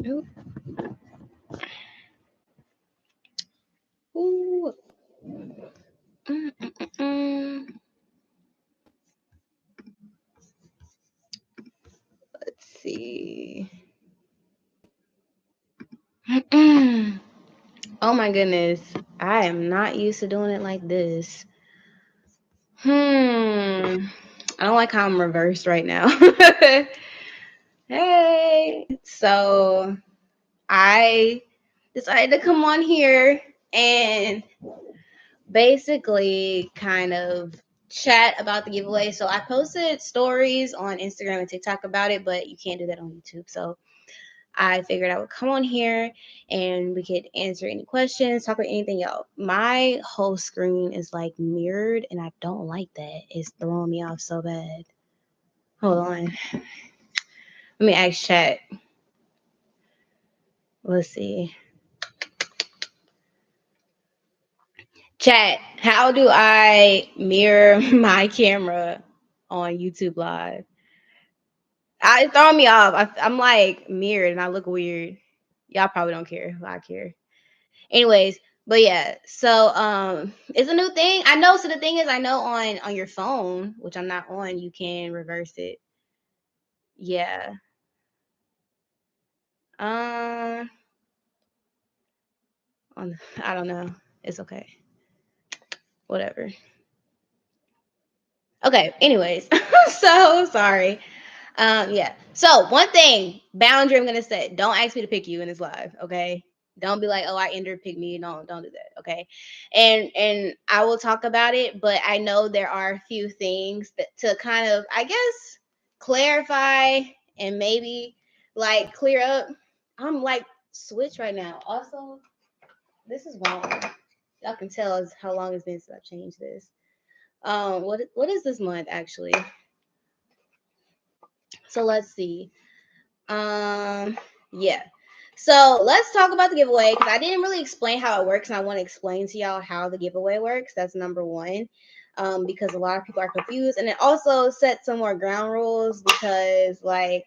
Ooh. Ooh. Let's see. Oh my goodness. I am not used to doing it like this. I don't like how I'm reversed right now. Hey. So I decided to come on here and basically kind of chat about the giveaway. So I posted stories on Instagram and TikTok about it, but you can't do that on YouTube. So I figured I would come on here and we could answer any questions, talk about anything else. My whole screen is like mirrored and I don't like that. It's throwing me off so bad. Hold on. Let me ask chat. Let's see. Chat, how do I mirror my camera on YouTube Live? It's throwing me off. I'm like mirrored and I look weird. Y'all probably don't care. I care. Anyways, but yeah, so it's a new thing. I know. So the thing is, I know on your phone, which I'm not on, you can reverse it. Yeah. Um, I don't know. It's okay. Whatever. Okay. Anyways, so sorry. Yeah. So one thing, boundary I'm gonna set. Don't ask me to pick you in this live, okay? Don't be like, oh, I entered pick me. Don't do that, okay? And I will talk about it, but I know there are a few things that to kind of, I guess, clarify and maybe like clear up. I'm like switch right now. Also, this is wrong. Y'all can tell us how long it's been since I've changed this. What is this month actually? So let's see. Yeah. So let's talk about the giveaway because I didn't really explain how it works, and I want to explain to y'all how the giveaway works. That's number one. Because a lot of people are confused, and it also sets some more ground rules because, like,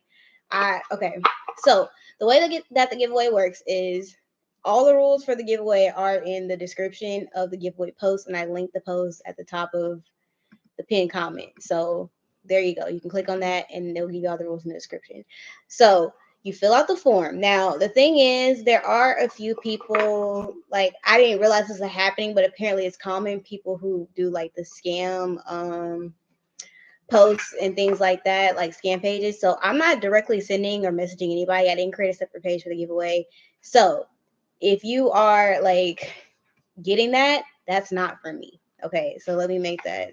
okay. So the way that the giveaway works is all the rules for the giveaway are in the description of the giveaway post, and I linked the post at the top of the pinned comment. So there you go. You can click on that and they'll give you all the rules in the description. So you fill out the form. Now, the thing is, there are a few people, like, I didn't realize this was happening, but apparently it's common, people who do like the scam posts and things like that, like scam pages. So I'm not directly sending or messaging anybody. I didn't create a separate page for the giveaway. So if you are like getting that, that's not for me. Okay, so let me make that.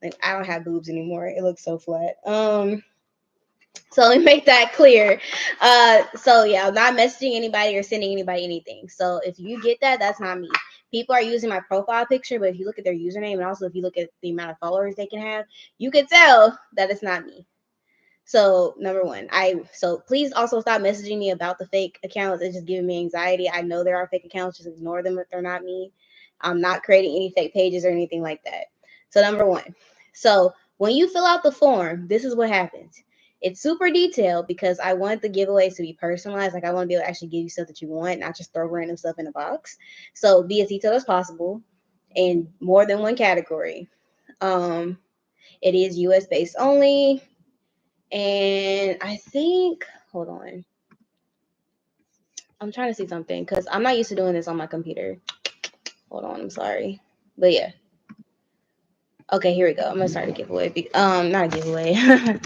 Like, I don't have boobs anymore. It looks so flat. So let me make that clear. So yeah, I'm not messaging anybody or sending anybody anything. So if you get that, that's not me. People are using my profile picture, but if you look at their username and also if you look at the amount of followers they can have, you can tell that it's not me. So number one, so please also stop messaging me about the fake accounts. It's just giving me anxiety. I know there are fake accounts. Just ignore them if they're not me. I'm not creating any fake pages or anything like that. So number one, so when you fill out the form, this is what happens. It's super detailed because I want the giveaways to be personalized. Like I want to be able to actually give you stuff that you want, not just throw random stuff in a box. So be as detailed as possible in more than one category. It is US based only. And I think, hold on. I'm trying to see something because I'm not used to doing this on my computer. Hold on, I'm sorry. But yeah. Okay, here we go. I'm gonna start a giveaway. Not a giveaway.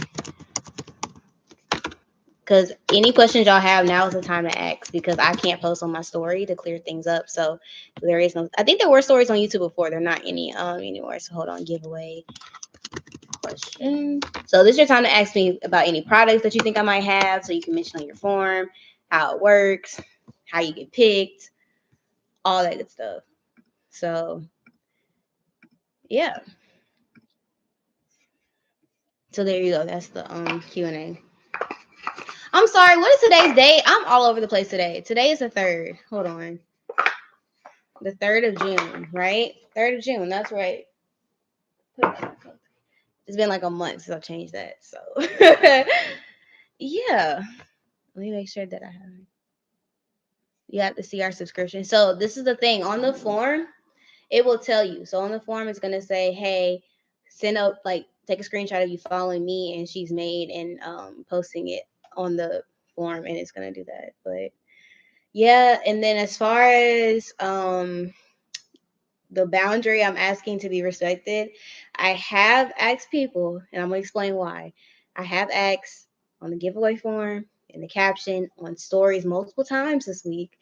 Because any questions y'all have, now is the time to ask because I can't post on my story to clear things up. So there is no. I think there were stories on YouTube before. They're not any anymore. So hold on, giveaway question. So this is your time to ask me about any products that you think I might have, so you can mention on your form how it works, how you get picked, all that good stuff. So yeah. So there you go. That's the Q&A. I'm sorry. What is today's date? I'm all over the place today. Today is the 3rd. Hold on. The 3rd of June, right? 3rd of June. That's right. It's been like a month since I've changed that. So yeah. Let me make sure that I have it. You have to see our subscription. So this is the thing on the form, it will tell you. So on the form, it's gonna say, "Hey, send up like take a screenshot of you following me," and she's made and posting it on the form, and it's gonna do that. But yeah, and then as far as the boundary I'm asking to be respected, I have asked people, and I'm gonna explain why. I have asked on the giveaway form, in the caption, on stories multiple times this week.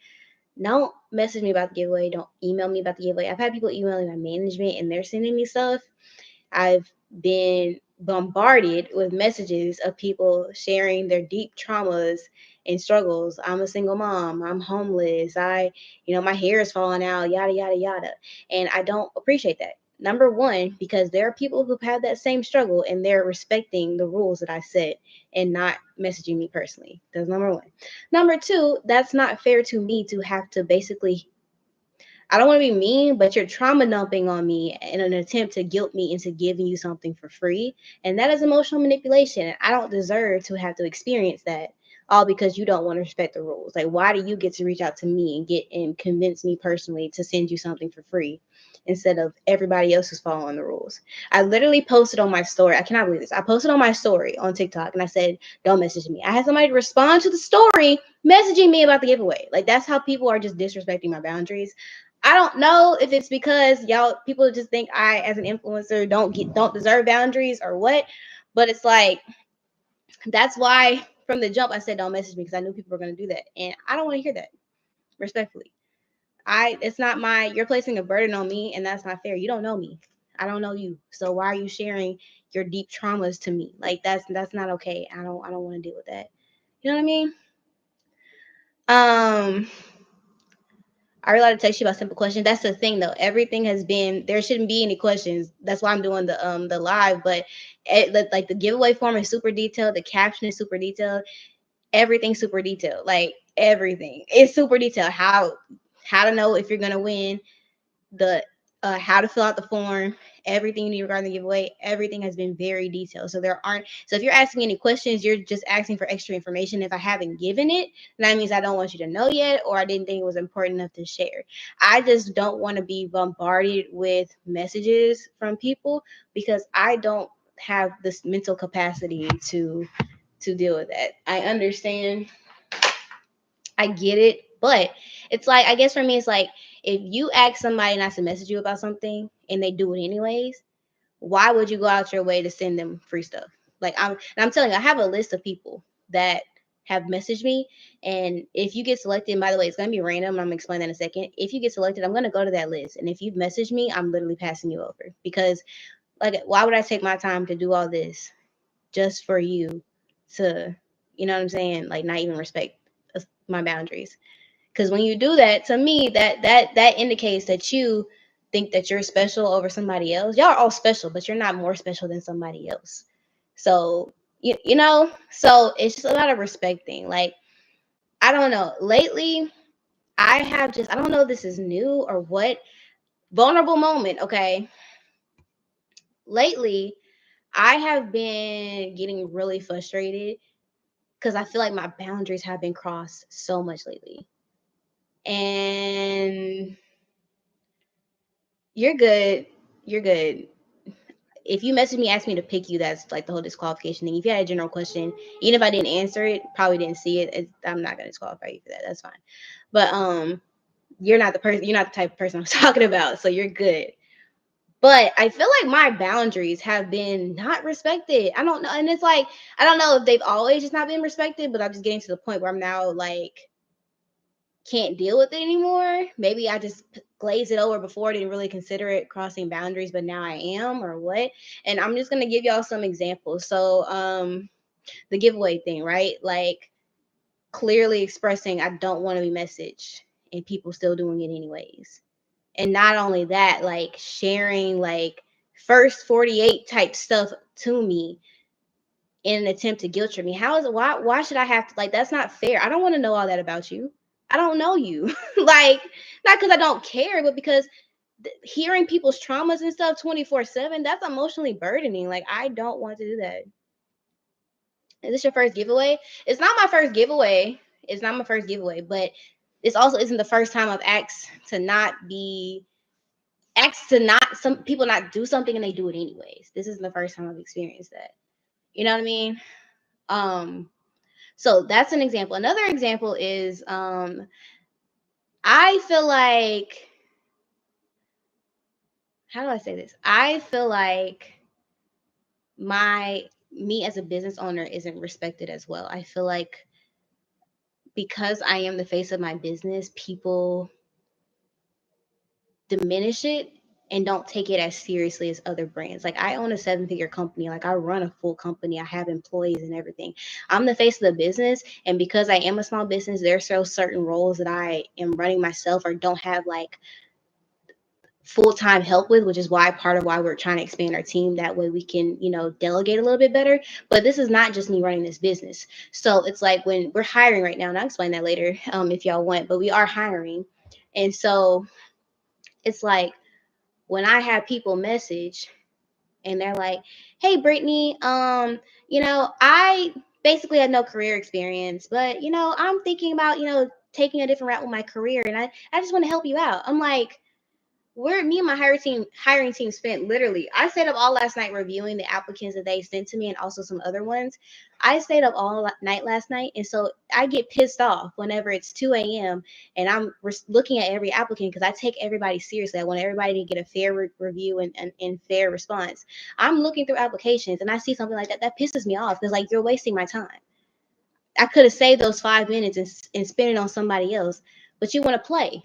Don't message me about the giveaway. Don't email me about the giveaway. I've had people emailing my management and they're sending me stuff. I've been bombarded with messages of people sharing their deep traumas and struggles. I'm a single mom. I'm homeless. My hair is falling out, yada, yada, yada. And I don't appreciate that. Number one, because there are people who've had that same struggle and they're respecting the rules that I set and not messaging me personally. That's number one. Number two, that's not fair to me to have to basically, I don't want to be mean, but you're trauma dumping on me in an attempt to guilt me into giving you something for free. And that is emotional manipulation. And I don't deserve to have to experience that all because you don't want to respect the rules. Like, why do you get to reach out to me and get and convince me personally to send you something for free instead of everybody else who's following the rules? I literally posted on my story. I cannot believe this. I posted on my story on TikTok and I said, don't message me. I had somebody respond to the story messaging me about the giveaway. Like, that's how people are just disrespecting my boundaries. I don't know if it's because y'all people just think I, as an influencer, don't deserve boundaries or what, but it's like that's why from the jump I said don't message me because I knew people were gonna do that, and I don't want to hear that. Respectfully, it's not my you're placing a burden on me, and that's not fair. You don't know me. I don't know you, so why are you sharing your deep traumas to me? Like that's not okay. I don't want to deal with that. You know what I mean? Um, I allowed to text you about simple questions. That's the thing though. Everything has been there shouldn't be any questions. That's why I'm doing the live. But like the giveaway form is super detailed. The caption is super detailed. Everything's super detailed. Like everything is super detailed. How to know if you're gonna win, the how to fill out the form, everything you need regarding the giveaway, everything has been very detailed. So if you're asking any questions, you're just asking for extra information. If I haven't given it, that means I don't want you to know yet, or I didn't think it was important enough to share. I just don't want to be bombarded with messages from people because I don't have this mental capacity to deal with that. I understand, I get it, but it's like I guess for me it's like if you ask somebody not to message you about something and they do it anyways, why would you go out your way to send them free stuff? Like I'm telling you, I have a list of people that have messaged me, and if you get selected, and by the way, it's gonna be random. I'm gonna explain that in a second. If you get selected, I'm gonna go to that list, and if you've messaged me, I'm literally passing you over because like why would I take my time to do all this just for you to, you know what I'm saying? Like not even respect my boundaries. Because when you do that, to me, that indicates that you think that you're special over somebody else. Y'all are all special, but you're not more special than somebody else. So so it's just a lot of respecting. Like I don't know. Lately, I don't know if this is new or what. Vulnerable moment. Okay. Lately, I have been getting really frustrated because I feel like my boundaries have been crossed so much lately. And you're good. You're good. If you message me, ask me to pick you, that's like the whole disqualification thing. If you had a general question, even if I didn't answer it, probably didn't see it, I'm not gonna disqualify you for that. That's fine. But you're not the type of person I'm talking about, so you're good. But I feel like my boundaries have been not respected. I don't know. And it's like, I don't know if they've always just not been respected, but I'm just getting to the point where I'm now like can't deal with it anymore. Maybe I just glazed it over before, didn't really consider it crossing boundaries, but now I am, or what. And I'm just gonna give y'all some examples. So the giveaway thing, right? Like clearly expressing I don't want to be messaged and people still doing it anyways. And not only that, like sharing like first 48 type stuff to me in an attempt to guilt trip me. How is it? Why should I have to, like, that's not fair. I don't want to know all that about you. I don't know you. Like, not because I don't care, but because hearing people's traumas and stuff 24/7, that's emotionally burdening. Like, I don't want to do that. Is this your first giveaway? It's not my first giveaway. It's not my first giveaway, but this also isn't the first time I've asked to not some people not do something and they do it anyways. This isn't the first time I've experienced that. You know what I mean? Um, so that's an example. Another example is I feel like, how do I say this? I feel like me as a business owner isn't respected as well. I feel like because I am the face of my business, people diminish it and don't take it as seriously as other brands. Like I own a 7-figure company, like I run a full company, I have employees and everything. I'm the face of the business, and because I am a small business, there's so certain roles that I am running myself or don't have like full-time help with, which is why part of why we're trying to expand our team, that way we can, delegate a little bit better. But this is not just me running this business. So it's like when we're hiring right now, and I'll explain that later if y'all want, but we are hiring. And so it's like when I have people message and they're like, "Hey Brittany, I basically had no career experience, but I'm thinking about, taking a different route with my career, and I just want to help you out." I'm like, where me and my hiring team spent literally, I stayed up all last night reviewing the applicants that they sent to me and also some other ones. I stayed up all night last night, and so I get pissed off whenever it's 2 a.m. and I'm looking at every applicant because I take everybody seriously. I want everybody to get a fair review and fair response. I'm looking through applications and I see something like that. That pisses me off because, like, you're wasting my time. I could have saved those 5 minutes and spent it on somebody else, but you want to play.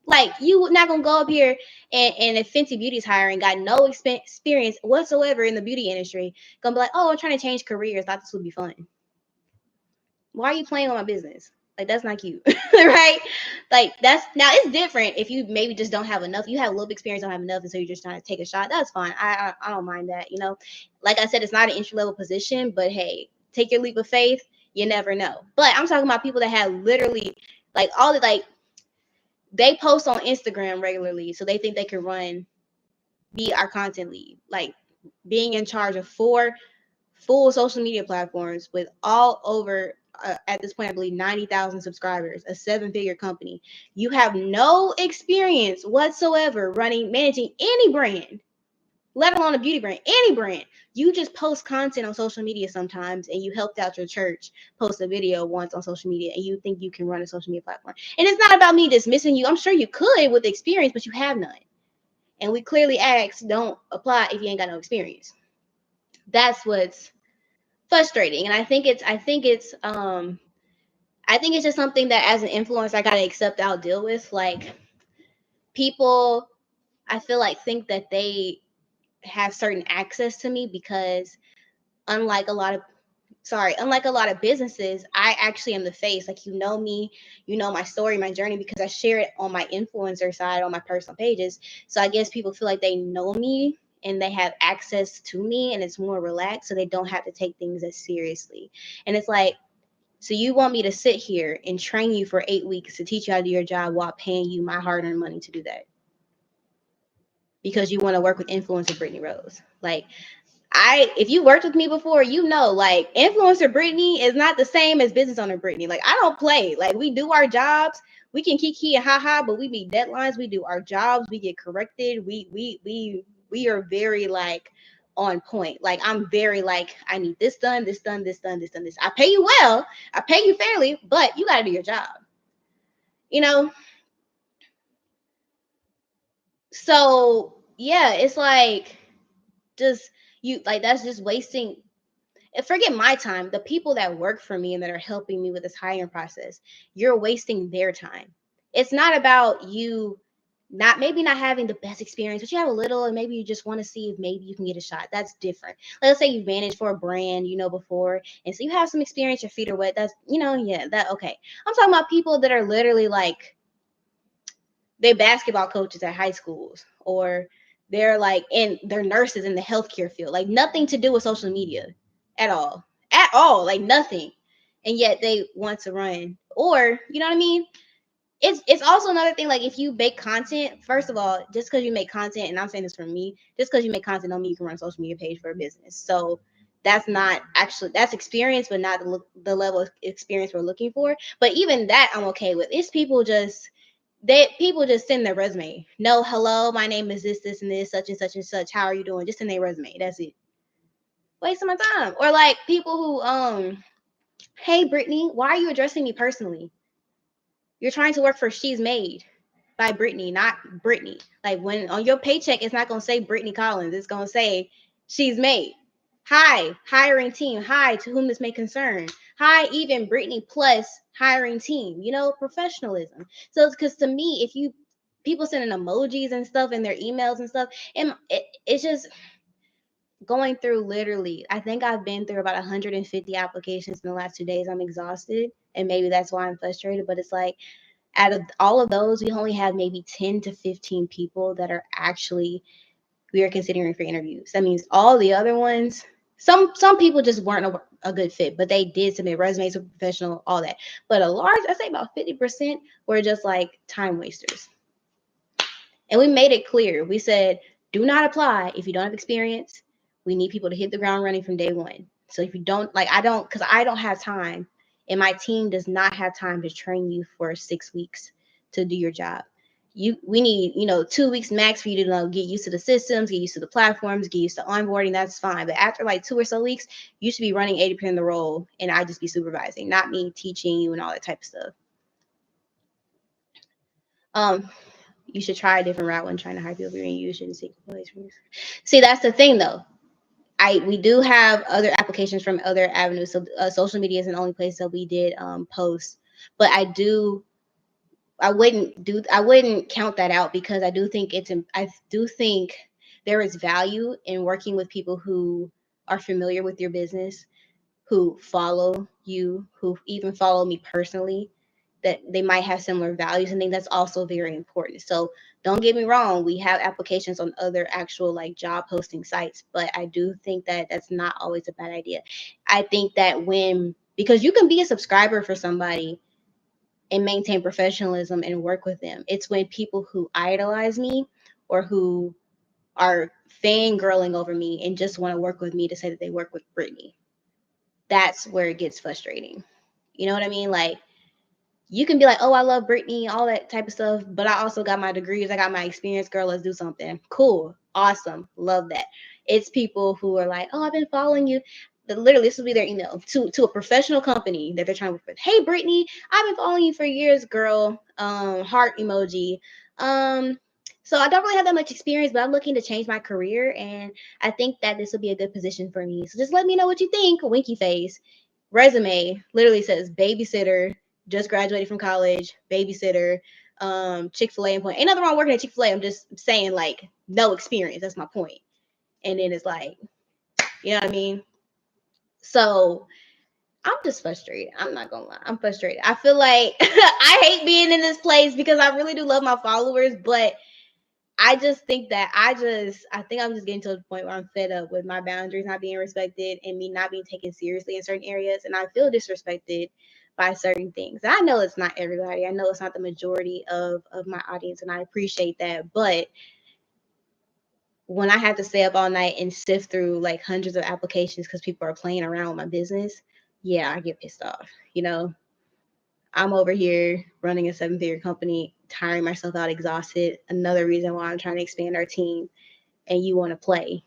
Like, you not gonna go up here and if Fenty Beauty's hiring, got no experience whatsoever in the beauty industry, gonna be like, "Oh, I'm trying to change careers. Thought this would be fun." Why are you playing on my business? Like, that's not cute, right? Like, that's now it's different if you maybe just don't have enough. You have a little experience, don't have enough, and so you're just trying to take a shot. That's fine. I don't mind that. Like I said, it's not an entry level position, but hey, take your leap of faith. You never know. But I'm talking about people that have literally like all the like they post on Instagram regularly, so they think they can be our content lead, like being in charge of 4 full social media platforms with all over at this point I believe 90,000 subscribers, a 7-figure company. You have no experience whatsoever managing any brand, let alone a beauty brand, any brand. You just post content on social media sometimes, and you helped out your church post a video once on social media, and you think you can run a social media platform. And it's not about me dismissing you. I'm sure you could with experience, but you have none. And we clearly asked, don't apply if you ain't got no experience. That's what's frustrating. And I think it's just something that as an influencer I gotta accept, I'll deal with. Like, people, I feel like, think that they have certain access to me because unlike a lot of businesses, I actually am the face. Like, me, my story, my journey, because I share it on my influencer side, on my personal pages. So I guess people feel like they know me and they have access to me and it's more relaxed, so they don't have to take things as seriously. And it's like, so you want me to sit here and train you for 8 weeks to teach you how to do your job while paying you my hard-earned money to do that? Because you want to work with influencer Brittany Rose. Like, if you worked with me before, like, influencer Brittany is not the same as business owner Brittany. Like, I don't play. Like, we do our jobs. We can kiki and haha, but we meet deadlines. We do our jobs. We get corrected. We are very, like, on point. Like, I'm very, like, I need this done, this done, this done, this done, this. I pay you well. I pay you fairly, but you got to do your job. So yeah, it's like, just that's just wasting. And forget my time, the people that work for me and that are helping me with this hiring process, you're wasting their time. It's not about you not having the best experience, but you have a little, and maybe you just want to see if maybe you can get a shot. That's different. Let's say you've managed for a brand, before, and so you have some experience, your feet are wet. That's, yeah, that okay. I'm talking about people that are literally like, they're basketball coaches at high schools, or they're nurses in the healthcare field, like nothing to do with social media at all, like nothing. And yet they want to run, or you know what I mean? It's also another thing, like, if you make content, first of all, just because you make content, and I'm saying this for me, just because you make content don't mean you can run a social media page for a business. So that's not actually, that's experience, but not the level of experience we're looking for. But even that I'm okay with. It's people just send their resume. No, hello, my name is this and this, such and such and such. How are you doing? Just send their resume. That's it. Wasting my time. Or like people who hey Brittany, why are you addressing me personally? You're trying to work for She's Made by Brittany, not Brittany. Like when on your paycheck, it's not gonna say Brittany Collins. It's gonna say She's Made. Hi, hiring team. Hi, to whom this may concern. Hi, even Brittany plus hiring team. Professionalism. So, because to me, if you people sending emojis and stuff in their emails and stuff, and it's just going through literally. I think I've been through about 150 applications in the last 2 days. I'm exhausted, and maybe that's why I'm frustrated. But it's like out of all of those, we only have maybe 10 to 15 people that are actually we are considering for interviews. That means all the other ones, some people just weren't a good fit, but they did submit resumes, were professional, all that. But a large, I say about 50% were just like time wasters. And we made it clear. We said, do not apply if you don't have experience. We need people to hit the ground running from day one. So if you don't, like, because I don't have time, and my team does not have time to train you for 6 weeks to do your job. We need 2 weeks max for you to get used to the systems, get used to the platforms, get used to onboarding. That's fine. But after like 2 or so weeks, you should be running 80% of the role, and I just be supervising, not me teaching you and all that type of stuff. You should try a different route when trying to hire people, and you shouldn't seek employees from this. See, that's the thing though. We do have other applications from other avenues. So social media is the only place that we did post, but I wouldn't count that out, because I do think there is value in working with people who are familiar with your business, who follow you, who even follow me personally, that they might have similar values. And I think that's also very important. So don't get me wrong, we have applications on other actual like job posting sites, but I do think that that's not always a bad idea. I think that because you can be a subscriber for somebody and maintain professionalism and work with them. It's when people who idolize me or who are fangirling over me and just want to work with me to say that they work with Brittany. That's where it gets frustrating. You know what I mean? Like, you can be like, oh, I love Brittany, all that type of stuff, but I also got my degrees, I got my experience, girl, let's do something. Cool, awesome, love that. It's people who are like, oh, I've been following you. Literally, this will be their email to a professional company that they're trying to work with. Hey, Brittany, I've been following you for years, girl. Heart emoji. So I don't really have that much experience, but I'm looking to change my career, and I think that this will be a good position for me. So just let me know what you think. Winky face. Resume literally says babysitter, just graduated from college, babysitter, Chick-fil-A employee. Ain't nothing wrong working at Chick-fil-A. I'm just saying, like, no experience. That's my point. And then it's like, you know what I mean? So I'm just frustrated. I'm not gonna lie. I'm frustrated. I feel like I hate being in this place because I really do love my followers, but I just think that I think I'm just getting to a point where I'm fed up with my boundaries not being respected and me not being taken seriously in certain areas. And I feel disrespected by certain things. And I know it's not everybody. I know it's not the majority of my audience, and I appreciate that. But when I have to stay up all night and sift through like hundreds of applications because people are playing around with my business, yeah, I get pissed off. I'm over here running a 7-figure company, tiring myself out, exhausted. Another reason why I'm trying to expand our team. And you want to play.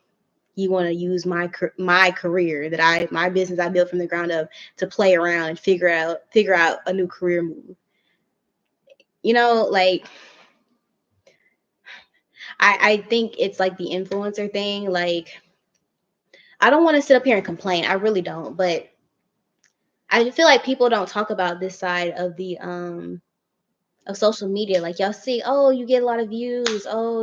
You want to use my career my business I built from the ground up to play around and figure out a new career move. Like I think it's like the influencer thing. Like, I don't want to sit up here and complain. I really don't. But I feel like people don't talk about this side of the of social media. Like, y'all see, oh, you get a lot of views. Oh,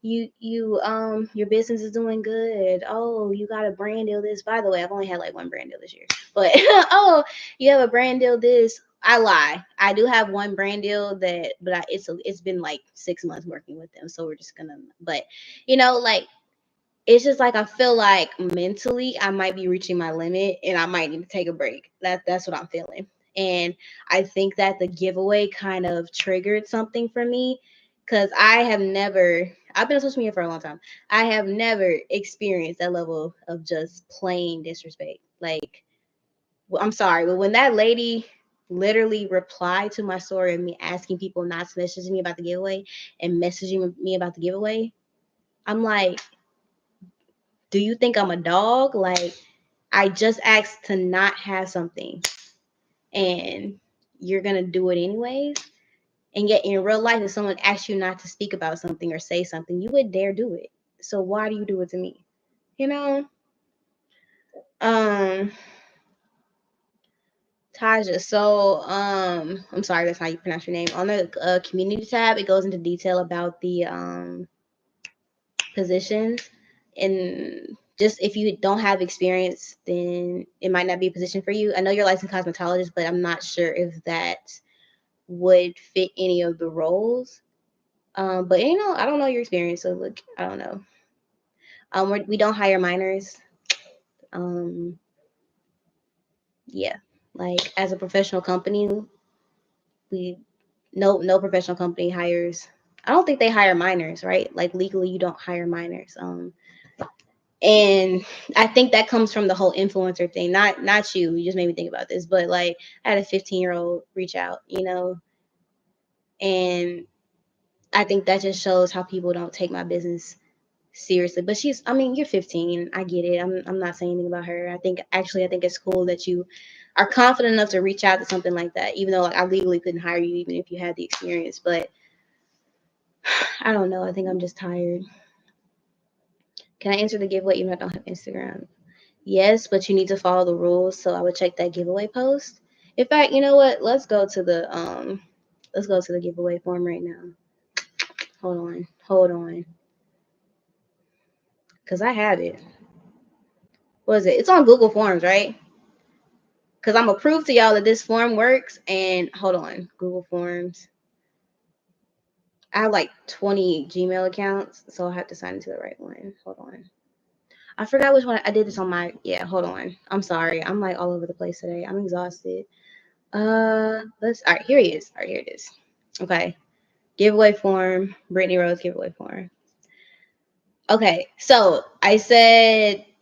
your business is doing good. Oh, you got a brand deal this. By the way, I've only had like one brand deal this year. But oh, you have a brand deal this. I lie. I do have one brand deal it's been like 6 months working with them. So we're just gonna, but like, it's just like I feel like mentally I might be reaching my limit and I might need to take a break. That's what I'm feeling. And I think that the giveaway kind of triggered something for me, because I have never I've been on social media for a long time. I have never experienced that level of just plain disrespect. Like, I'm sorry, but when that lady literally replied to my story of me asking people not to message me about the giveaway and messaging me about the giveaway, I'm like, do you think I'm a dog? Like, I just asked to not have something and you're going to do it anyways. And yet in real life, if someone asks you not to speak about something or say something, you would dare do it. So why do you do it to me? You know? Um, Taja, so I'm sorry, that's how you pronounce your name. On the community tab, it goes into detail about the positions, and just if you don't have experience, then it might not be a position for you. I know you're a licensed cosmetologist, but I'm not sure if that would fit any of the roles. But I don't know your experience, so look, I don't know. We don't hire minors. Um, yeah, like as a professional company, we no professional company hires. I don't think they hire minors, right? Like legally, you don't hire minors. And I think that comes from the whole influencer thing. Not you. You just made me think about this, but like I had a 15-year-old reach out, and I think that just shows how people don't take my business seriously. But I mean, you're 15. I get it. I'm not saying anything about her. I think it's cool that you are confident enough to reach out to something like that, even though like I legally couldn't hire you even if you had the experience. But I don't know. I think I'm just tired. Can I answer the giveaway even if I don't have Instagram? Yes, but you need to follow the rules. So I would check that giveaway post. In fact, you know what? Let's go to the giveaway form right now. Hold on, because I have it. What is it? It's on Google Forms, right? Because I'm gonna prove to y'all that this form works. And hold on, Google Forms. I have like 20 Gmail accounts, so I have to sign into the right one. Hold on. I forgot which one I did this on my. Yeah, hold on. I'm sorry. I'm like all over the place today. I'm exhausted. Let's. All right, here he is. All right, here it is. Okay, giveaway form. Brittany Rose giveaway form. Okay, so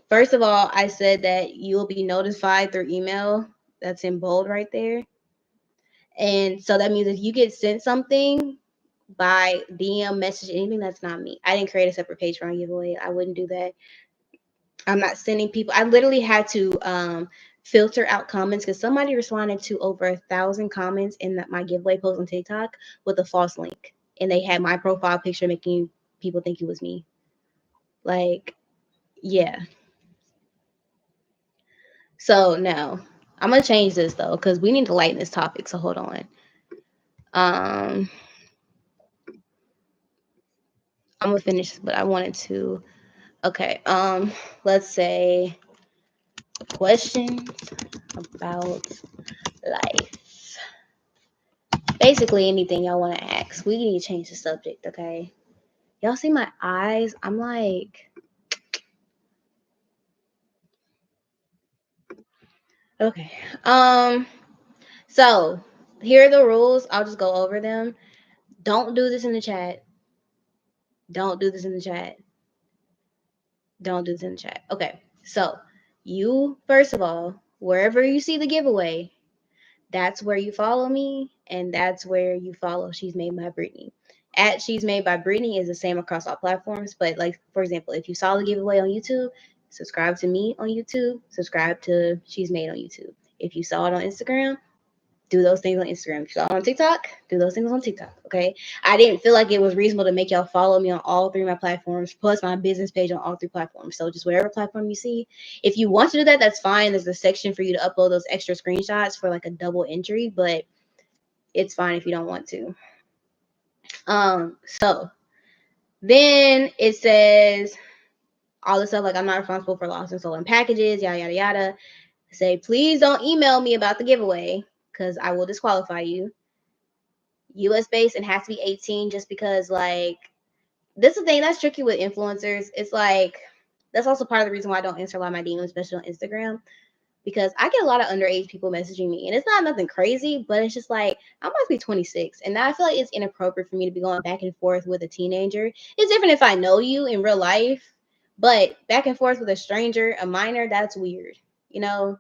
first of all, I said that you will be notified through email. That's in bold right there. And so that means if you get sent something by DM, message, anything, that's not me. I didn't create a separate page for my giveaway. I wouldn't do that. I'm not sending people. I literally had to filter out comments because somebody responded to over 1,000 comments in my giveaway post on TikTok with a false link, and they had my profile picture making people think it was me. Like, yeah. So no, I'm gonna change this though because we need to lighten this topic. So hold on. I'm gonna finish, but I wanted to. Okay. Let's say questions about life. Basically anything y'all want to ask. We need to change the subject, okay? Y'all see my eyes? I'm like, okay. So here are the rules. I'll just go over them. Don't do this in the chat. Don't do this in the chat. Don't do this in the chat. Okay. So you, first of all, wherever you see the giveaway, that's where you follow me, and that's where you follow She's Made by Brittany. At She's Made by Brittany is the same across all platforms. But like for example, if you saw the giveaway on YouTube, subscribe to me on YouTube, subscribe to She's Made on YouTube. If you saw it on Instagram, do those things on Instagram. If you saw it on TikTok, do those things on TikTok. Okay. I didn't feel like it was reasonable to make y'all follow me on all three of my platforms, plus my business page on all three platforms. So just whatever platform you see. If you want to do that, that's fine. There's a section for you to upload those extra screenshots for like a double entry, but it's fine if you don't want to. So then it says all this stuff like I'm not responsible for lost and stolen packages, yada yada yada. Say please don't email me about the giveaway because I will disqualify you. US based and has to be 18 just because like this is the thing that's tricky with influencers. It's like that's also part of the reason why I don't answer a lot of my DMs, especially on Instagram. because I get a lot of underage people messaging me, and it's not nothing crazy, but it's just like I must be 26, and I feel like it's inappropriate for me to be going back and forth with a teenager. It's different if I know you in real life, but back and forth with a stranger, a minor, that's weird. You know,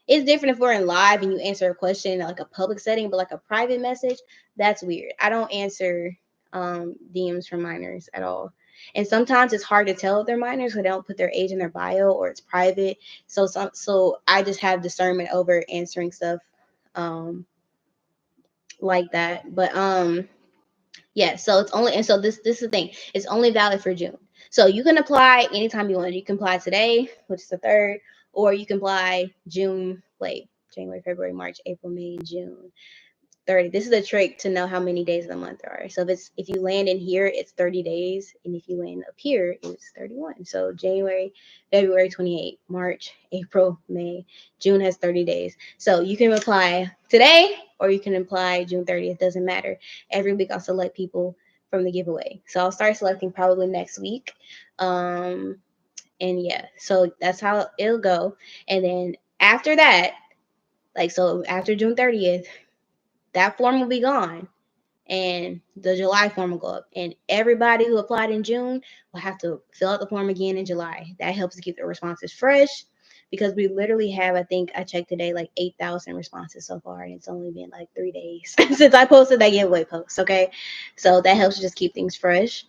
it's different if we're in live and you answer a question in like a public setting, but like a private message, that's weird. I don't answer DMs from minors at all. And sometimes it's hard to tell if they're minors because they don't put their age in their bio or it's private. So I just have discernment over answering stuff um like that. But yeah, so it's only, and so this is the thing. It's only valid for June. So you can apply anytime you want. You can apply today, which is the 3rd, or you can apply June, like January, February, March, April, May, June. 30. This is a trick to know how many days of the month there are. So if you land in here, it's 30 days. And if you land up here, it's 31. So January, February 28, March, April, May, June has 30 days. So you can apply today or you can apply June 30th. Doesn't matter. Every week I'll select people from the giveaway. So I'll start selecting probably next week. And yeah, so that's how it'll go. And then after that, like, so after June 30th, that form will be gone and the July form will go up. And everybody who applied in June will have to fill out the form again in July. That helps to keep the responses fresh because we literally have, I think I checked today, like 8,000 responses so far. And it's only been like 3 days since I posted that giveaway post. Okay. So that helps to just keep things fresh.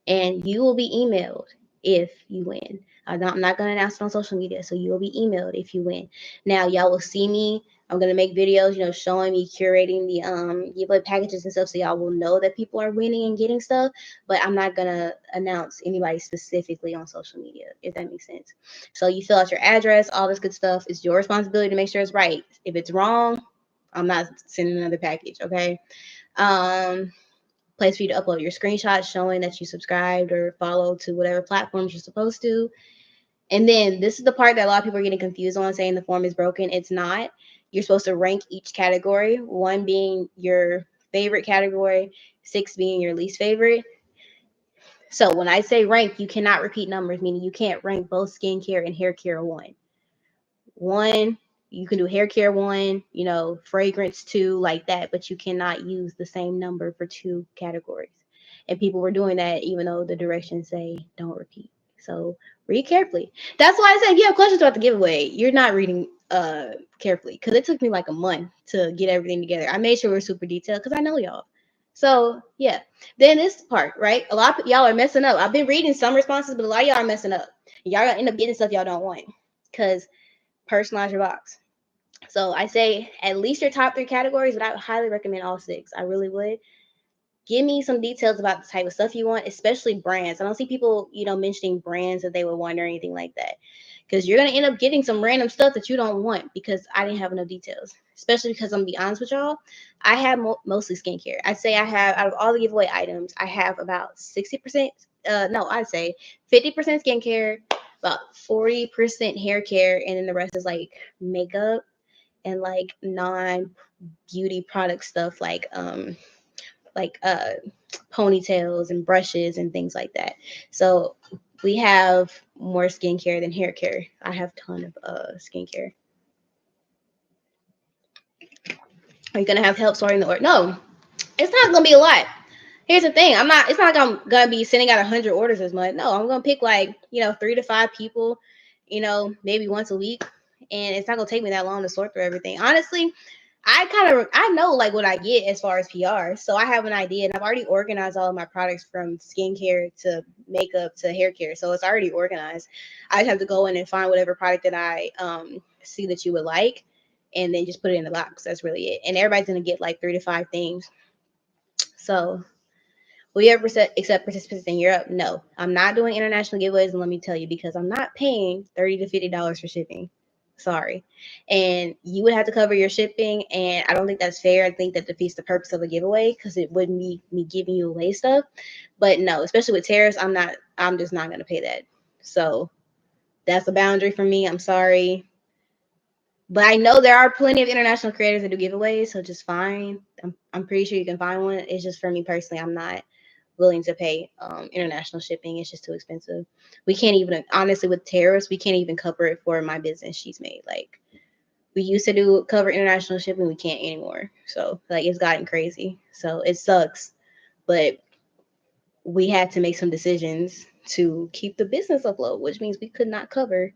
And you will be emailed if you win. I'm not going to announce it on social media, so you will be emailed if you win. Now, y'all will see me. I'm going to make videos, showing me curating the giveaway packages and stuff, so y'all will know that people are winning and getting stuff. But I'm not going to announce anybody specifically on social media, if that makes sense. So you fill out your address, all this good stuff. It's your responsibility to make sure it's right. If it's wrong, I'm not sending another package, okay? Place for you to upload your screenshots showing that you subscribed or followed to whatever platforms you're supposed to. And then this is the part that a lot of people are getting confused on, saying the form is broken. It's not. You're supposed to rank each category, 1 being your favorite category, 6 being your least favorite. So when I say rank, you cannot repeat numbers, meaning you can't rank both skincare and hair care 1. 1, you can do hair care 1, fragrance 2, like that, but you cannot use the same number for 2 categories. And people were doing that even though the directions say don't repeat. So read carefully. That's why I said if you have questions about the giveaway, you're not reading carefully, because it took me like a month to get everything together. I made sure we're super detailed because I know y'all. So yeah, then this part, right? A lot of y'all are messing up. I've been reading some responses, but a lot of y'all are messing up. Y'all gonna end up getting stuff y'all don't want because personalize your box. So I say at least your top 3 categories, but I would highly recommend all 6. I really would. Give me some details about the type of stuff you want, especially brands. I don't see people, mentioning brands that they would want or anything like that. Because you're going to end up getting some random stuff that you don't want because I didn't have enough details. Especially because I'm going to be honest with y'all, I have mostly skincare. I'd say I have, out of all the giveaway items, I have about 60%, I'd say 50% skincare, about 40% hair care, and then the rest is like makeup and like non-beauty product stuff like ponytails and brushes and things like that. So we have more skincare than hair care. I have a ton of skincare. Are you gonna have help sorting the order? No, it's not gonna be a lot. Here's the thing. It's not like I'm gonna be sending out 100 orders this month. No, I'm gonna pick like 3 to 5 people, maybe once a week, and it's not gonna take me that long to sort through everything. Honestly, I know like what I get as far as PR, so I have an idea, and I've already organized all of my products from skincare to makeup to hair care, so it's already organized. I just have to go in and find whatever product that I see that you would like, and then just put it in the box. That's really it. And everybody's gonna get like 3 to 5 things. So will you ever accept participants in Europe? No, I'm not doing international giveaways, and let me tell you, because I'm not paying $30 to $50 for shipping. Sorry. And you would have to cover your shipping, and I don't think that's fair. I think that defeats the purpose of a giveaway because it wouldn't be me giving you away stuff. But no, especially with tariffs, I'm just not going to pay that. So that's a boundary for me. I'm sorry. But I know there are plenty of international creators that do giveaways, so just fine. I'm pretty sure you can find one. It's just for me personally, I'm not willing to pay international shipping. It's just too expensive. We can't even, honestly, with tariffs, we can't even cover it for my business she's made. Like, we used to do cover international shipping, we can't anymore. So like it's gotten crazy. So it sucks, but we had to make some decisions to keep the business afloat, which means we could not cover.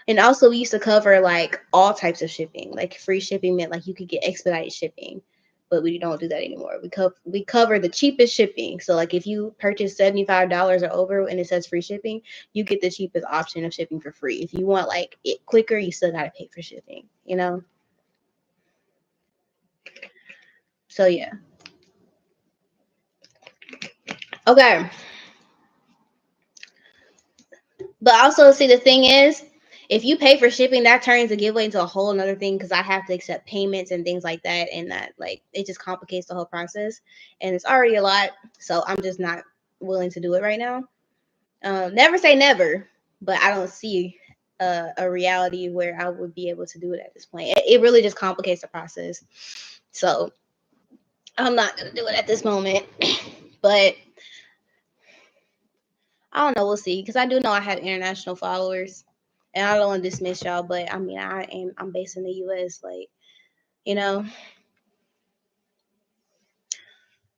And also, we used to cover like all types of shipping. Like free shipping meant like you could get expedited shipping, but we don't do that anymore. We cover the cheapest shipping. So like if you purchase $75 or over and it says free shipping, you get the cheapest option of shipping for free. If you want like it quicker, you still gotta pay for shipping. You know. So yeah. Okay. But also, see, the thing is, if you pay for shipping, that turns the giveaway into a whole another thing because I have to accept payments and things like that. And that, like, it just complicates the whole process. And it's already a lot. So I'm just not willing to do it right now. Never say never, but I don't see a reality where I would be able to do it at this point. It really just complicates the process. So I'm not going to do it at this moment. But I don't know. We'll see. Because I do know I have international followers, and I don't want to dismiss y'all. But I mean, I'm based in the U.S. Like, you know.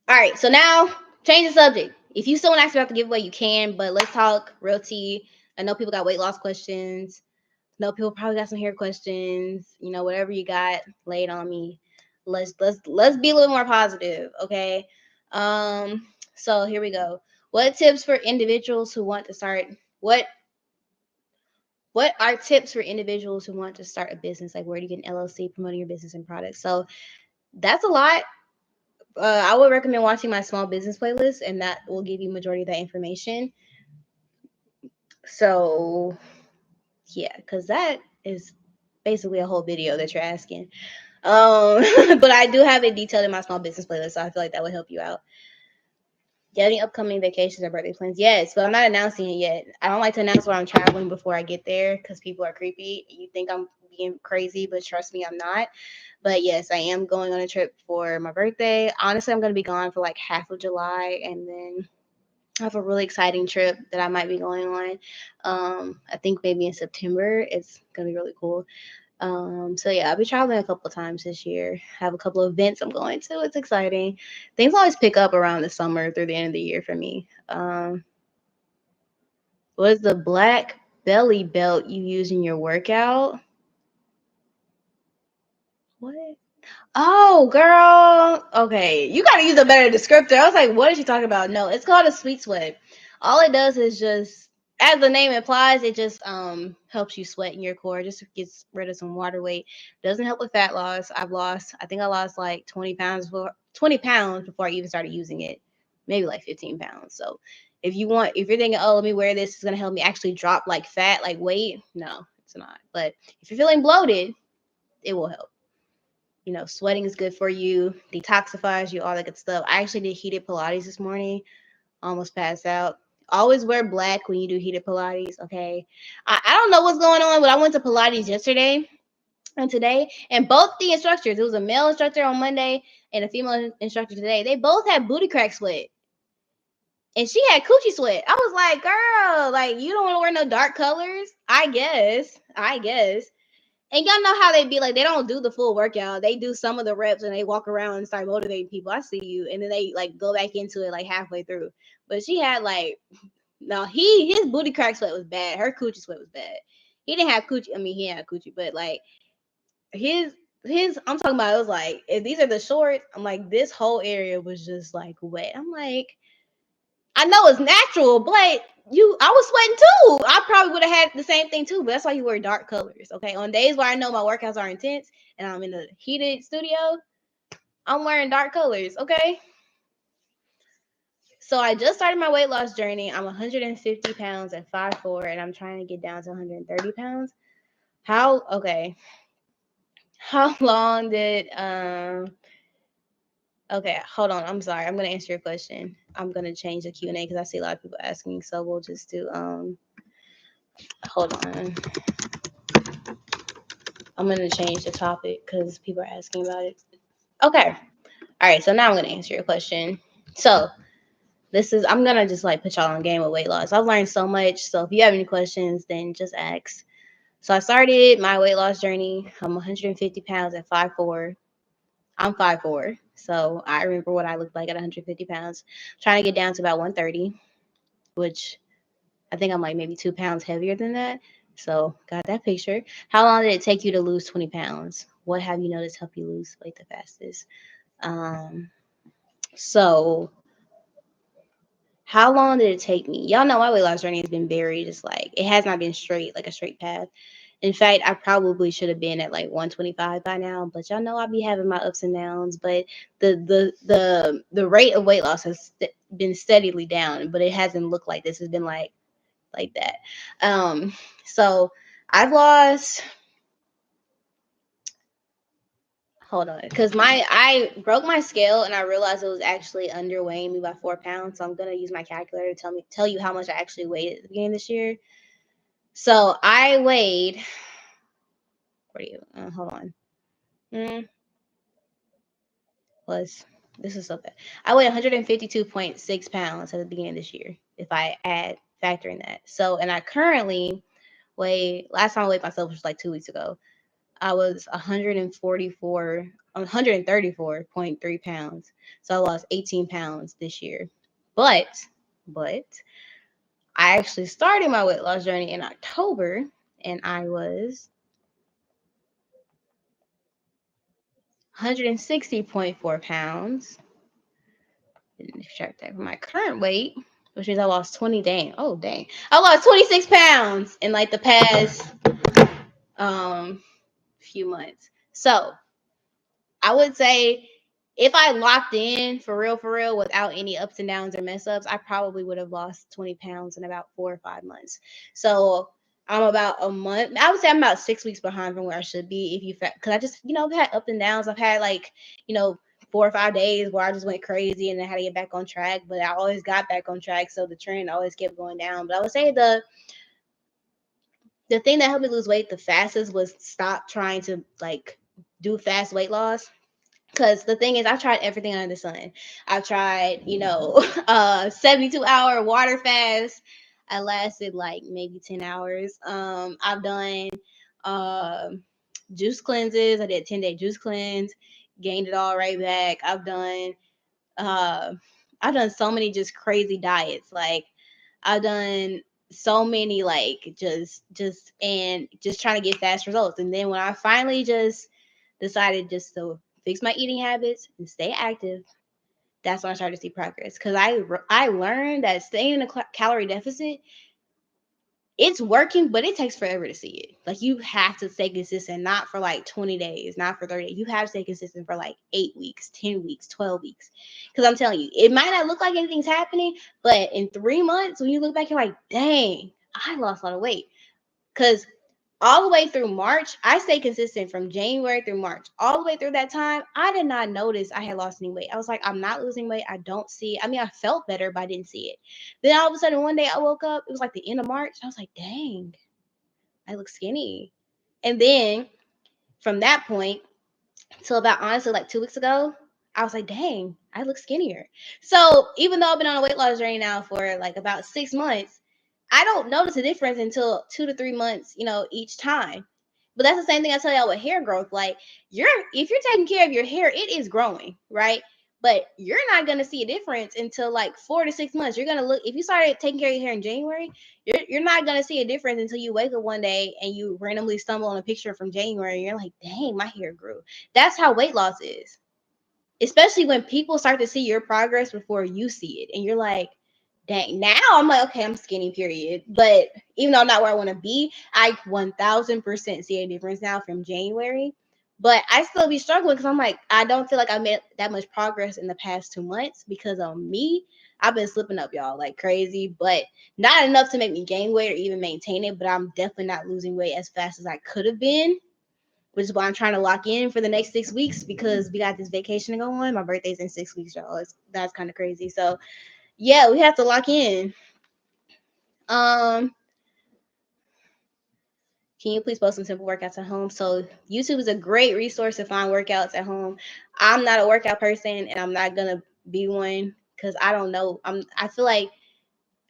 All right. So now, change the subject. If you still want to ask about the giveaway, you can. But let's talk real tea. I know people got weight loss questions. I know people probably got some hair questions. You know, whatever you got, lay it on me. Let's be a little more positive, okay? So here we go. What tips for individuals who want to start? What are tips for individuals who want to start a business? Like, where do you get an LLC, promoting your business and products? So that's a lot. I would recommend watching my small business playlist, and that will give you majority of that information. So yeah, because that is basically a whole video that you're asking. But I do have it detailed in my small business playlist, so I feel like that would help you out. Do you have any upcoming vacations or birthday plans? Yes, but I'm not announcing it yet. I don't like to announce where I'm traveling before I get there because people are creepy. You think I'm being crazy, but trust me, I'm not. But yes, I am going on a trip for my birthday. Honestly, I'm going to be gone for like half of July, and then I have a really exciting trip that I might be going on. I think maybe in September. It's going to be really cool. So yeah, I'll be traveling a couple of times this year. I have a couple of events I'm going to. It's exciting. Things always pick up around the summer through the end of the year for me. What is the black belly belt you use in your workout? What? Oh, girl. Okay. You got to use a better descriptor. I was like, what is she talking about? No, it's called a sweet sweat. All it does is just, as the name implies, it just helps you sweat in your core. Just gets rid of some water weight. Doesn't help with fat loss. I think I lost like 20 pounds before I even started using it. Maybe like 15 pounds. So if you're thinking, oh, let me wear this, it's going to help me actually drop like fat, like weight. No, it's not. But if you're feeling bloated, it will help. You know, sweating is good for you, detoxifies you, all that good stuff. I actually did heated Pilates this morning, almost passed out. Always wear black when you do heated Pilates, okay? I don't know what's going on, but I went to Pilates yesterday and today, and both the instructors, it was a male instructor on Monday and a female instructor today, they both had booty crack sweat. And she had coochie sweat. I was like, girl, like, you don't want to wear no dark colors? I guess. And y'all know how they be like, they don't do the full workout. They do some of the reps and they walk around and start motivating people. I see you. And then they like go back into it like halfway through. But she had like, no, his booty crack sweat was bad. Her coochie sweat was bad. He didn't have coochie. I mean, he had coochie, but like his I'm talking about, it was like, if these are the shorts, I'm like, this whole area was just like wet. I'm like, I know it's natural, but I was sweating too. I probably would have had the same thing too, but that's why you wear dark colors. Okay. On days where I know my workouts are intense and I'm in a heated studio, I'm wearing dark colors. Okay. So I just started my weight loss journey. I'm 150 pounds at 5'4", and I'm trying to get down to 130 pounds. Okay. How long did okay, hold on. I'm sorry. I'm gonna answer your question. I'm gonna change the Q&A because I see a lot of people asking. So we'll just do hold on. I'm going to change the topic because people are asking about it. Okay. All right. So now I'm going to answer your question. So I'm gonna just like put y'all on game with weight loss. I've learned so much. So if you have any questions, then just ask. So I started my weight loss journey. I'm 150 pounds at 5'4". I'm 5'4". So I remember what I looked like at 150 pounds. Trying to get down to about 130, which I think I'm like maybe 2 pounds heavier than that. So got that picture. How long did it take you to lose 20 pounds? What have you noticed help you lose weight the fastest? So how long did it take me? Y'all know my weight loss journey has been very just like, it has not been straight, like a straight path. In fact, I probably should have been at like 125 by now, but y'all know I'll be having my ups and downs. But the rate of weight loss has been steadily down, but it hasn't looked like this. It's been like that. So I've lost. Hold on, because I broke my scale and I realized it was actually underweighing me by 4 pounds. So I'm gonna use my calculator to tell you how much I actually weighed at the beginning of this year. So I weighed. What are you? Hold on. Plus, this is so bad. I weighed 152.6 pounds at the beginning of this year. If I factor in that. So, and I currently weigh. Last time I weighed myself was like 2 weeks ago. I was 134.3 pounds. So I lost 18 pounds this year. But I actually started my weight loss journey in October and I was 160.4 pounds. Didn't subtract that from my current weight, which means I lost 20. Dang. Oh, dang. I lost 26 pounds in like the past few months. So I would say if I locked in for real, without any ups and downs or mess ups, I probably would have lost 20 pounds in about 4 or 5 months. So I'm about a month. I would say I'm about 6 weeks behind from where I should be. If you, because I just, I've had ups and downs. I've had like, 4 or 5 days where I just went crazy and then had to get back on track. But I always got back on track. So the trend always kept going down. But I would say the thing that helped me lose weight the fastest was stop trying to like do fast weight loss. Because the thing is, I've tried everything under the sun. I've tried, 72-hour water fast. I lasted like maybe 10 hours. I've done juice cleanses. I did a 10-day juice cleanse, gained it all right back. Uh, I've done so many just crazy diets. Like I've done so many like just trying to get fast results. And then when I finally just decided just to fix my eating habits and stay active, that's when I started to see progress. Because I learned that staying in a calorie deficit, it's working, but it takes forever to see it. Like you have to stay consistent, not for like 20 days, not for 30 days. You have to stay consistent for like 8 weeks, 10 weeks, 12 weeks. Because I'm telling you, it might not look like anything's happening, but in 3 months, when you look back, you're like, dang, I lost a lot of weight. Because all the way through March, I stayed consistent from January through March. All the way through that time, I did not notice I had lost any weight. I was like, I'm not losing weight. I don't see it. I mean, I felt better, but I didn't see it. Then all of a sudden, one day I woke up, it was like the end of March. I was like, dang, I look skinny. And then from that point till about honestly like 2 weeks ago, I was like, dang, I look skinnier. So even though I've been on a weight loss journey now for like about 6 months, I don't notice a difference until 2 to 3 months, each time. But that's the same thing I tell y'all with hair growth. Like if you're taking care of your hair, it is growing, right? But you're not gonna see a difference until like 4 to 6 months. You're gonna look if you started taking care of your hair in January, you're not gonna see a difference until you wake up one day and you randomly stumble on a picture from January and you're like, dang, my hair grew. That's how weight loss is. Especially when people start to see your progress before you see it. And you're like, dang, now I'm like, okay, I'm skinny, period. But even though I'm not where I want to be, I 1000% see a difference now from January. But I still be struggling because I'm like, I don't feel like I made that much progress in the past 2 months because of me. I've been slipping up, y'all, like crazy, but not enough to make me gain weight or even maintain it. But I'm definitely not losing weight as fast as I could have been, which is why I'm trying to lock in for the next 6 weeks because we got this vacation to go on. My birthday's in 6 weeks, y'all. That's kind of crazy. So yeah, we have to lock in. Can you please post some simple workouts at home? So YouTube is a great resource to find workouts at home. I'm not a workout person and I'm not gonna be one because I don't know. I feel like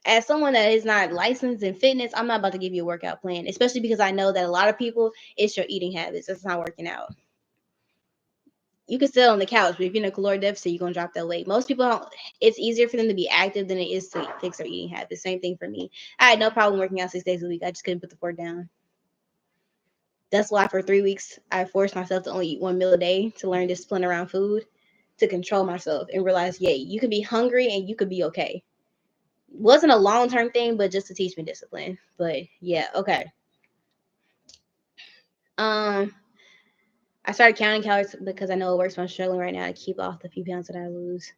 as someone that is not licensed in fitness, I'm not about to give you a workout plan, especially because I know that a lot of people, it's your eating habits that's not working out. You can sit on the couch, but if you're in a caloric deficit, you're gonna drop that weight. Most people don't. It's easier for them to be active than it is to fix their eating habits. Same thing for me. I had no problem working out 6 days a week. I just couldn't put the fork down. That's why for 3 weeks I forced myself to only eat one meal a day to learn discipline around food, to control myself and realize, yeah, you can be hungry and you could be okay. Wasn't a long term thing, but just to teach me discipline. But yeah, okay. Um, I started counting calories because I know it works. But I'm struggling right now to keep off the few pounds that I lose.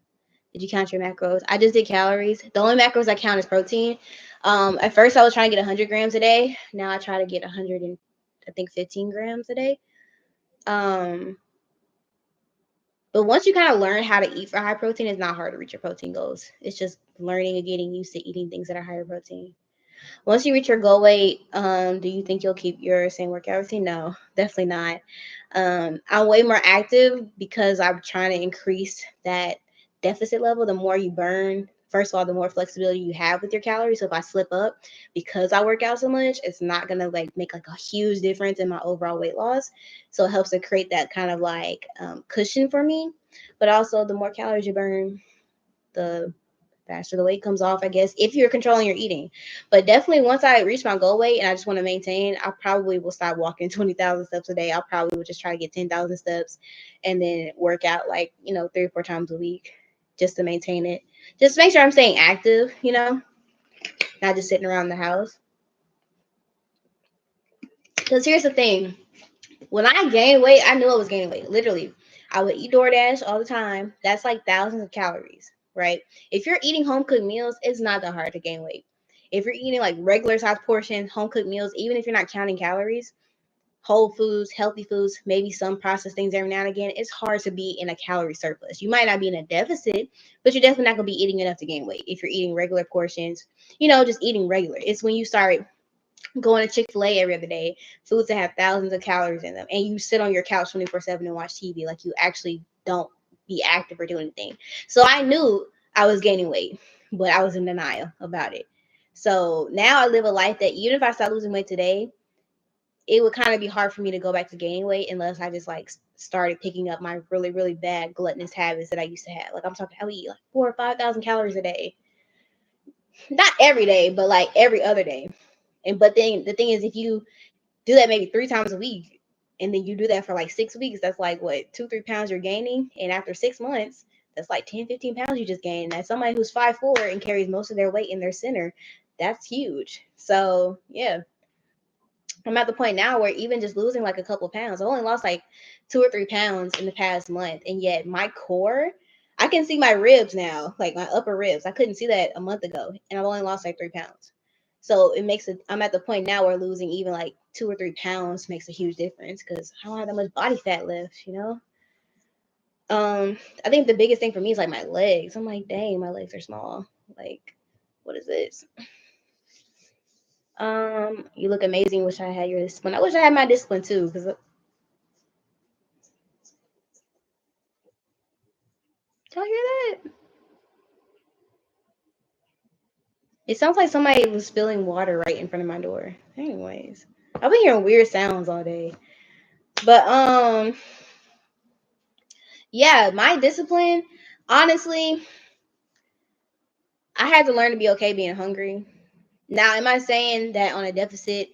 Did you count your macros? I just did calories. The only macros I count is protein. At first I was trying to get 100 grams a day. Now I try to get 100 and I think 15 grams a day. But once you kind of learn how to eat for high protein, it's not hard to reach your protein goals. It's just learning and getting used to eating things that are higher protein. Once you reach your goal weight, do you think you'll keep your same workout routine? No, definitely not. I'm way more active because I'm trying to increase that deficit level. The more you burn, first of all, the more flexibility you have with your calories. So if I slip up because I work out so much, it's not gonna like make like a huge difference in my overall weight loss. So it helps to create that kind of like cushion for me. But also, the more calories you burn, the faster the weight comes off, I guess, if you're controlling your eating. But definitely once I reach my goal weight and I just want to maintain, I probably will stop walking 20,000 steps a day. I'll probably will just try to get 10,000 steps and then work out like, 3 or 4 times a week just to maintain it. Just make sure I'm staying active, not just sitting around the house. Because here's the thing. When I gained weight, I knew I was gaining weight. Literally, I would eat DoorDash all the time. That's like thousands of calories, right? If you're eating home cooked meals, it's not that hard to gain weight. If you're eating like regular size portions, home cooked meals, even if you're not counting calories, whole foods, healthy foods, maybe some processed things every now and again, it's hard to be in a calorie surplus. You might not be in a deficit, but you're definitely not going to be eating enough to gain weight if you're eating regular portions, just eating regular. It's when you start going to Chick-fil-A every other day, foods that have thousands of calories in them, and you sit on your couch 24/7 and watch TV, like you actually don't be active or do anything. So I knew I was gaining weight, but I was in denial about it. So now I live a life that even if I start losing weight today, it would kind of be hard for me to go back to gaining weight unless I just like started picking up my really, really bad gluttonous habits that I used to have. Like I'm talking, I would eat like 4 or 5 thousand calories a day. Not every day, but like every other day. But then the thing is, if you do that maybe 3 times a week, and then you do that for like 6 weeks, that's like what, 2, 3 pounds you're gaining. And after 6 months, that's like 10, 15 pounds you just gained. As somebody who's 5'4" and carries most of their weight in their center, that's huge. So yeah, I'm at the point now where even just losing like a couple pounds, I only lost like 2 or 3 pounds in the past month. And yet my core, I can see my ribs now, like my upper ribs. I couldn't see that a month ago. And I've only lost like 3 pounds. So it makes it, I'm at the point now where losing even like 2 or 3 pounds makes a huge difference because I don't have that much body fat left. I think the biggest thing for me is like my legs. I'm like, dang, my legs are small. Like, what is this? You look amazing. Wish I had your discipline. I wish I had my discipline too, because y'all hear that? It sounds like somebody was spilling water right in front of my door. Anyways, I've been hearing weird sounds all day. But yeah, my discipline, honestly, I had to learn to be okay being hungry. Now, am I saying that on a deficit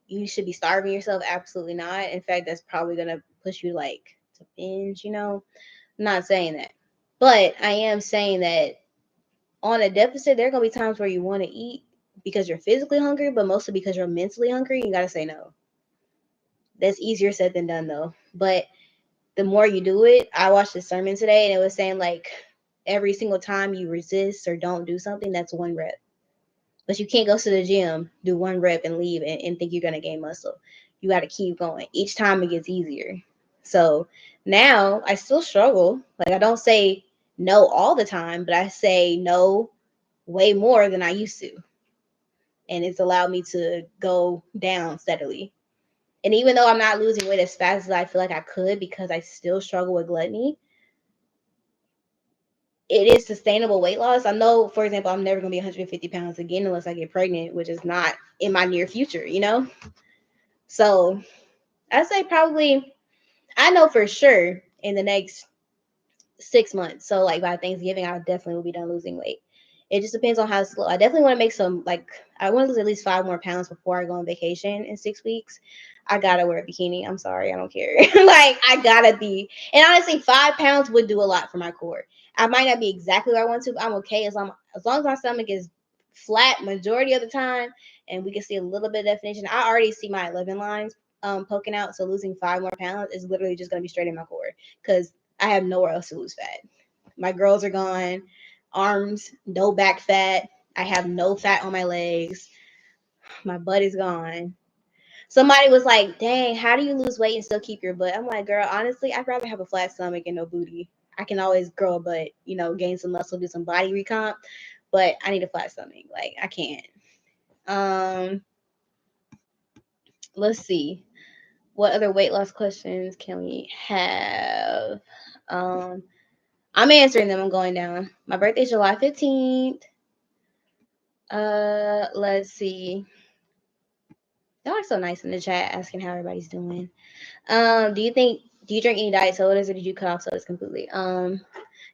you should be starving yourself? Absolutely not. In fact, that's probably gonna push you like to binge. I'm not saying that. But I am saying that on a deficit, there are gonna be times where you want to eat because you're physically hungry, but mostly because you're mentally hungry. You gotta say no. That's easier said than done, though. But the more you do it, I watched a sermon today, and it was saying like every single time you resist or don't do something, that's 1 rep. But you can't go to the gym, do 1 rep, and leave and think you're gonna gain muscle. You got to keep going. Each time it gets easier. So now I still struggle. Like I don't say no all the time, but I say no way more than I used to. And it's allowed me to go down steadily. And even though I'm not losing weight as fast as I feel like I could because I still struggle with gluttony, it is sustainable weight loss. I know, for example, I'm never gonna be 150 pounds again unless I get pregnant, which is not in my near future, you know. So I say probably, I know for sure in the next 6 months. So like by Thanksgiving, I definitely will be done losing weight. It just depends on how slow. I definitely want to make some, like, I want to lose at least 5 more pounds before I go on vacation in 6 weeks. I gotta wear a bikini. I'm sorry, I don't care. Like I gotta be. And honestly, 5 pounds would do a lot for my core. I might not be exactly where I want to, but I'm okay as long as my stomach is flat majority of the time, and we can see a little bit of definition. I already see my 11 lines poking out. So losing 5 more pounds is literally just gonna be straight in my core because I have nowhere else to lose fat. My girls are gone, arms, no back fat. I have no fat on my legs. My butt is gone. Somebody was like, dang, how do you lose weight and still keep your butt? I'm like, girl, honestly, I'd rather have a flat stomach and no booty. I can always grow a butt, gain some muscle, do some body recomp, but I need a flat stomach. Like, I can't. Um, let's see. What other weight loss questions can we have? Um, I'm answering them. I'm going down. My birthday's July 15th. Let's see. Y'all are so nice in the chat asking how everybody's doing. Do you drink any diet sodas or did you cut off sodas completely?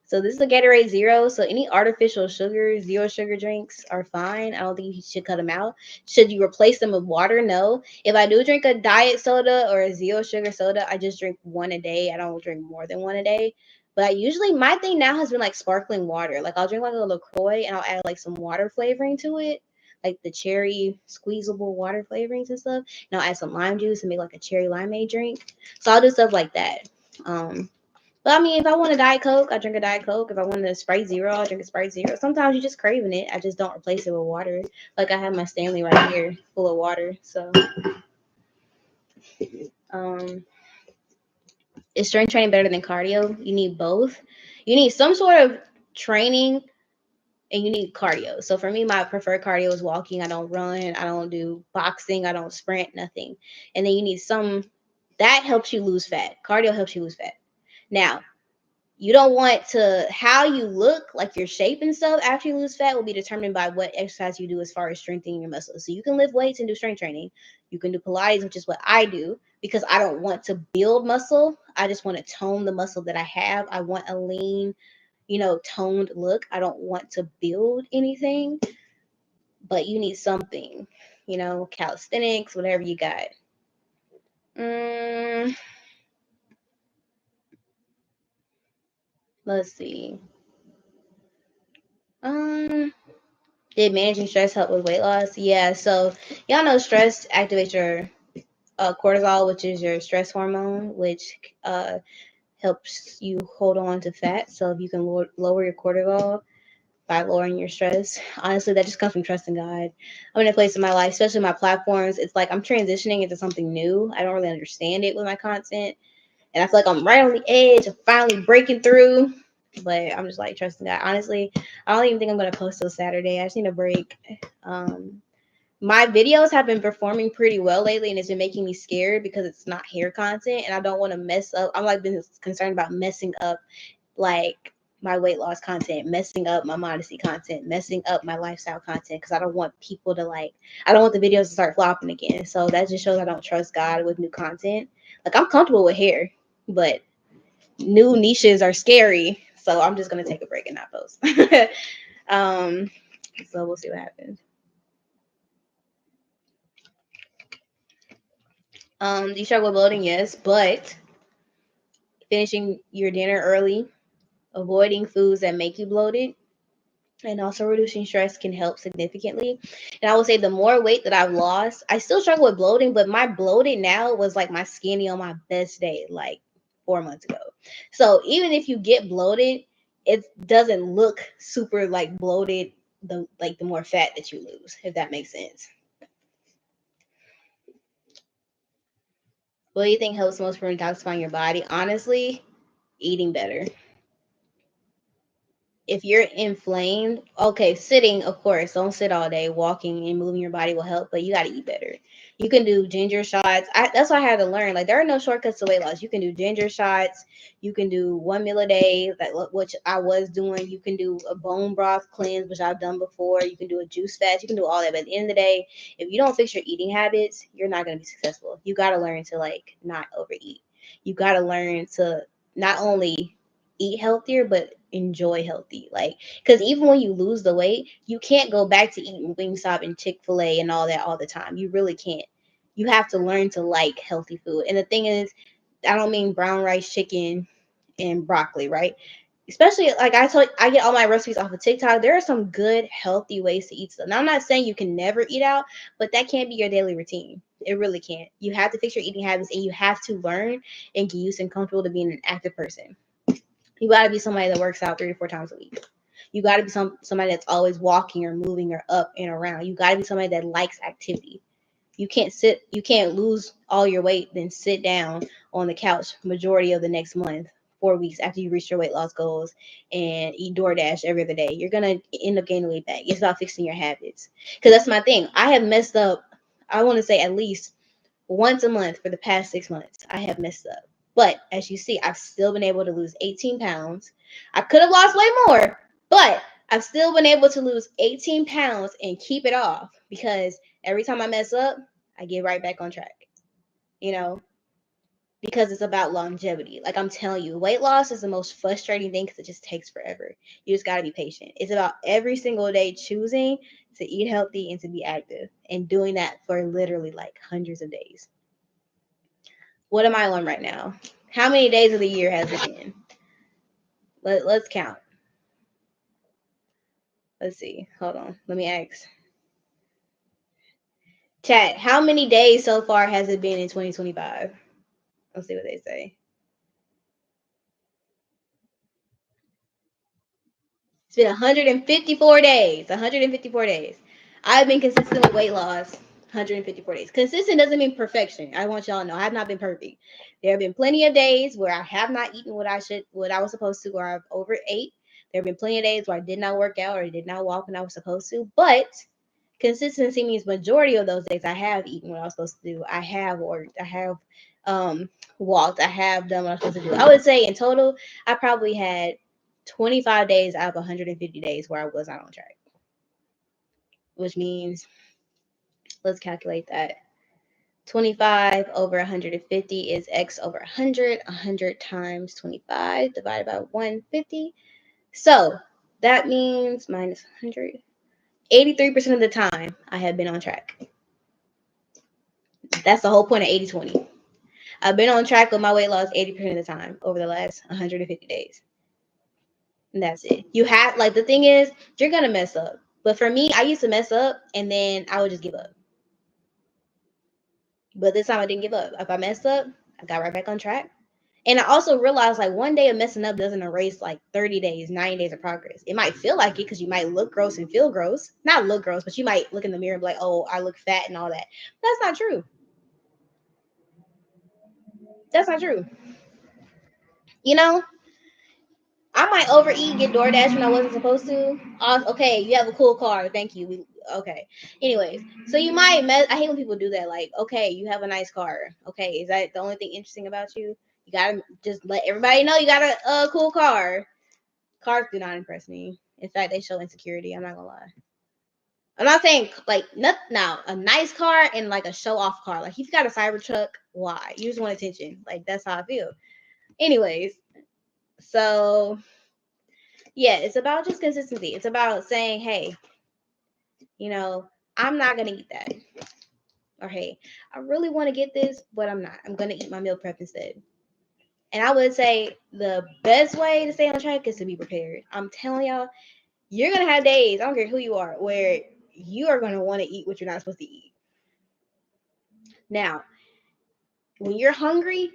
So this is a Gatorade Zero. So any artificial sugar, zero sugar drinks are fine. I don't think you should cut them out. Should you replace them with water? No. If I do drink a diet soda or a zero sugar soda, I just drink one a day. I don't drink more than one a day. But I usually, my thing now has been like sparkling water. Like I'll drink like a LaCroix and I'll add like some water flavoring to it, like the cherry squeezable water flavorings and stuff. And I'll add some lime juice and make like a cherry limeade drink. So I'll do stuff like that. But I mean, if I want a Diet Coke, I drink a Diet Coke. If I want a Sprite Zero, I drink a Sprite Zero. Sometimes you're just craving it. I just don't replace it with water. Like I have my Stanley right here full of water. So, um, is strength training better than cardio? You need both. You need some sort of training and you need cardio. So for me, my preferred cardio is walking. I don't run. I don't do boxing. I don't sprint, nothing. And then you need some that helps you lose fat. Cardio helps you lose fat. Now, you don't want to, how you look, like your shape and stuff after you lose fat will be determined by what exercise you do as far as strengthening your muscles. So you can lift weights and do strength training. You can do Pilates, which is what I do because I don't want to build muscle. I just want to tone the muscle that I have. I want a lean, toned look. I don't want to build anything, but you need something, calisthenics, whatever you got. Let's see. Did managing stress help with weight loss? Yeah. So y'all know stress activates your cortisol, which is your stress hormone, which helps you hold on to fat. So if you can lower your cortisol by lowering your stress, honestly, that just comes from trusting God. I'm in a place in my life, especially my platforms. It's like I'm transitioning into something new. I don't really understand it with my content, and I feel like I'm right on the edge of finally breaking through. But I'm just like trusting God. Honestly, I don't even think I'm gonna post till Saturday. I just need a break. Um, my videos have been performing pretty well lately, and it's been making me scared because it's not hair content, and I don't want to mess up. I'm like been concerned about messing up like my weight loss content, messing up my modesty content, messing up my lifestyle content because I don't want people to I don't want the videos to start flopping again. So that just shows I don't trust God with new content. Like I'm comfortable with hair, but new niches are scary. So I'm just gonna take a break and not post. um, so we'll see what happens. Do you struggle with bloating? Yes, but finishing your dinner early, avoiding foods that make you bloated, and also reducing stress can help significantly. And I would say the more weight that I've lost, I still struggle with bloating, but my bloated now was like my skinny on my best day, like 4 months ago. So even if you get bloated, it doesn't look super like bloated the more fat that you lose, if that makes sense. What do you think helps most for detoxifying your body? Honestly, eating better. if you're inflamed, okay, sitting, of course, don't sit all day. Walking and moving your body will help, but you got to eat better. You can do ginger shots. That's what I had to learn. Like, there are no shortcuts to weight loss. You can do ginger shots. You can do 1 meal a day, which I was doing. You can do a bone broth cleanse, which I've done before. You can do a juice fast. You can do all that. But at the end of the day, if you don't fix your eating habits, you're not going to be successful. You got to learn to, like, not overeat. You got to learn to not only eat healthier, but enjoy healthy. Like, because even when you lose the weight, you can't go back to eating Wingstop and Chick-fil-A and all that all the time. You really can't. You have to learn to like healthy food. And the thing is, I don't mean brown rice, chicken, and broccoli, right? Especially, like I get all my recipes off of TikTok. There are some good healthy ways to eat stuff. Now, I'm not saying you can never eat out, but that can't be your daily routine. It really can't. You have to fix your eating habits, and you have to learn and get used and comfortable to being an active person. You got to be somebody that works out 3 to 4 times a week. You got to be somebody that's always walking or moving or up and around. You got to be somebody that likes activity. You can't lose all your weight, then sit down on the couch majority of the next month, 4 weeks after you reach your weight loss goals, and eat DoorDash every other day. You're going to end up gaining weight back. It's about fixing your habits. Because that's my thing. I have messed up, I want to say at least once a month for the past 6 months. I have messed up. But as you see, I've still been able to lose 18 pounds. I could have lost way more, but I've still been able to lose 18 pounds and keep it off because every time I mess up, I get right back on track, you know, because it's about longevity. Like I'm telling you, weight loss is the most frustrating thing because it just takes forever. You just got to be patient. It's about every single day choosing to eat healthy and to be active and doing that for literally like hundreds of days. What am I on right now? How many days of the year has it been? Let's count. Let's see. Hold on. Let me ask. Chat, how many days so far has it been in 2025? Let's see what they say. It's been 154 days. 154 days. I've been consistent with weight loss 154 days. Consistent doesn't mean perfection. I want y'all to know I have not been perfect. There have been plenty of days where I have not eaten what I was supposed to, or I've overate. There have been plenty of days where I did not work out or I did not walk when I was supposed to. But consistency means majority of those days I have eaten what I was supposed to do. I have worked. I have walked. I have done what I was supposed to do. I would say in total, I probably had 25 days out of 150 days where I was not on track, which means let's calculate that. 25 over 150 is x over 100. 100 times 25 divided by 150. So that means minus 100. 83% of the time I have been on track. That's the whole point of 80-20. I've been on track with my weight loss 80% of the time over the last 150 days. And that's it. You have, like, the thing is, you're going to mess up. But for me, I used to mess up and then I would just give up. But this time I didn't give up. If I messed up, I got right back on track. And I also realized, like, one day of messing up doesn't erase like 30 days, 90 days of progress. It might feel like it because you might look gross and feel gross. Not look gross, but you might look in the mirror and be like, oh, I look fat and all that. That's not true. That's not true. You know, I might overeat, get DoorDash when I wasn't supposed to. Okay, you have a cool car. Thank you. Okay. Anyways, so you might I hate when people do that. Like, okay, you have a nice car. Okay, is that the only thing interesting about you? You gotta just let everybody know you got a cool car. Cars do not impress me. In fact, they show insecurity. I'm not gonna lie. I'm not saying like now a nice car and like a show off car. Like if you got a Cybertruck, why? You just want attention. Like that's how I feel. Anyways, so yeah, it's about just consistency. It's about saying, hey, you know, I'm not gonna eat that. Or hey, I really want to get this, but I'm not. I'm gonna eat my meal prep instead. And I would say the best way to stay on track is to be prepared. I'm telling y'all, you're gonna have days, I don't care who you are, where you are gonna want to eat what you're not supposed to eat. Now, when you're hungry,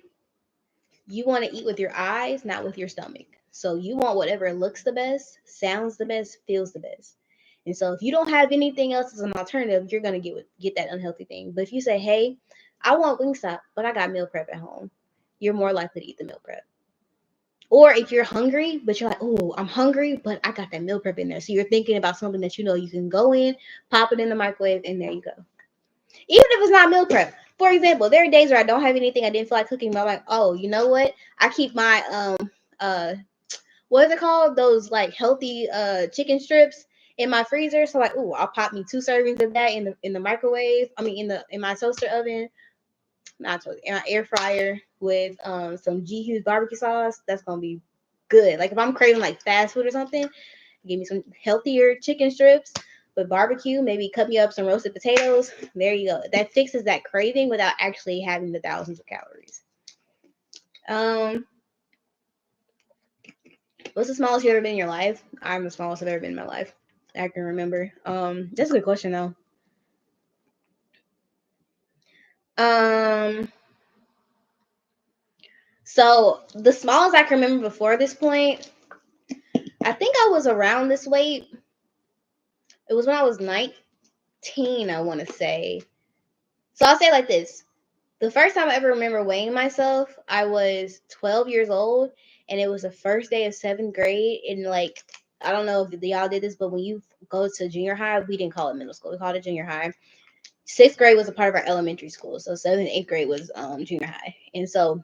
you want to eat with your eyes, not with your stomach. So you want whatever looks the best, sounds the best, feels the best. And so if you don't have anything else as an alternative, you're gonna get that unhealthy thing. But if you say, hey, I want Wingstop, but I got meal prep at home, you're more likely to eat the meal prep. Or if you're hungry, but you're like, oh, I'm hungry, but I got that meal prep in there. So you're thinking about something that you know you can go in, pop it in the microwave, and there you go. Even if it's not meal prep. For example, there are days where I don't have anything I didn't feel like cooking, but I'm like, oh, you know what? I keep my what is it called? Those like healthy chicken strips in my freezer. So like, ooh, I'll pop me 2 servings of that in the microwave. I mean in my toaster oven, not toaster, in my air fryer with some G Hughes barbecue sauce. That's gonna be good. Like if I'm craving like fast food or something, give me some healthier chicken strips with barbecue. Maybe cut me up some roasted potatoes. There you go. That fixes that craving without actually having the thousands of calories. Um, what's the smallest you've ever been in your life? I'm the smallest I've ever been in my life. I can remember. That's a good question though. Um, so the smallest I can remember before this point, I think I was around this weight. It was when I was 19, I want to say. So I'll say it like this. The first time I ever remember weighing myself, I was 12 years old, and it was the first day of 7th grade. And like, I don't know if y'all did this, but when you go to junior high, we didn't call it middle school; we called it junior high. 6th grade was a part of our elementary school, so 7th and 8th grade was junior high, and so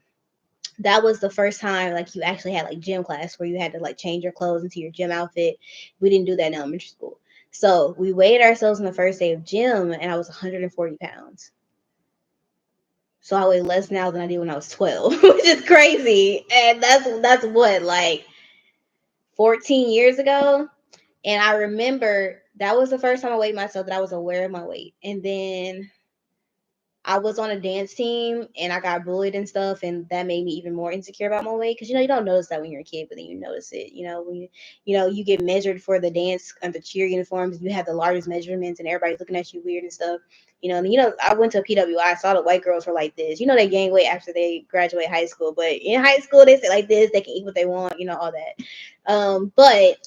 that was the first time like you actually had like gym class where you had to like change your clothes into your gym outfit. We didn't do that in elementary school, so we weighed ourselves on the first day of gym, and I was 140 pounds. So I weigh less now than I did when I was 12, which is crazy. And that's what, like 14 years ago. And I remember that was the first time I weighed myself that I was aware of my weight. And then I was on a dance team and I got bullied and stuff, and that made me even more insecure about my weight because you don't notice that when you're a kid, but then you notice it. When you get measured for the dance and the cheer uniforms, you have the largest measurements, and everybody's looking at you weird and stuff. I went to PWI. I saw the white girls were like this. They gain weight after they graduate high school, but in high school they say like this. They can eat what they want. All that. But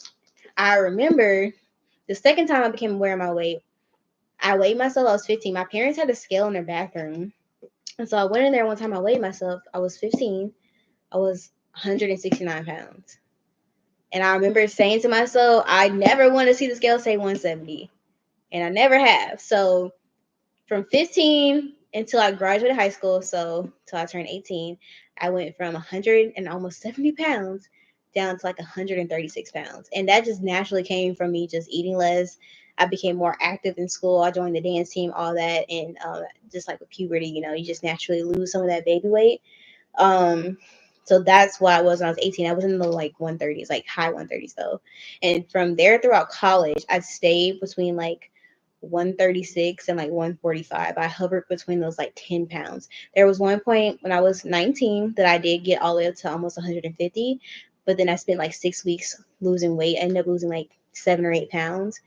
I remember the second time I became aware of my weight. I weighed myself. I was 15. My parents had a scale in their bathroom. And so I went in there one time. I weighed myself. I was 15. I was 169 pounds. And I remember saying to myself, I never want to see the scale say 170. And I never have. So from 15 until I graduated high school, so till I turned 18, I went from 100 and almost 70 pounds down to like 136 pounds. And that just naturally came from me just eating less. I became more active in school. I joined the dance team, all that. And just like with puberty, you just naturally lose some of that baby weight. So that's what I was when I was 18. I was in the like 130s, like high 130s though. And from there throughout college, I stayed between like 136 and like 145. I hovered between those like 10 pounds. There was one point when I was 19 that I did get all the way up to almost 150, but then I spent like 6 weeks losing weight. I ended up losing like 7 or 8 pounds.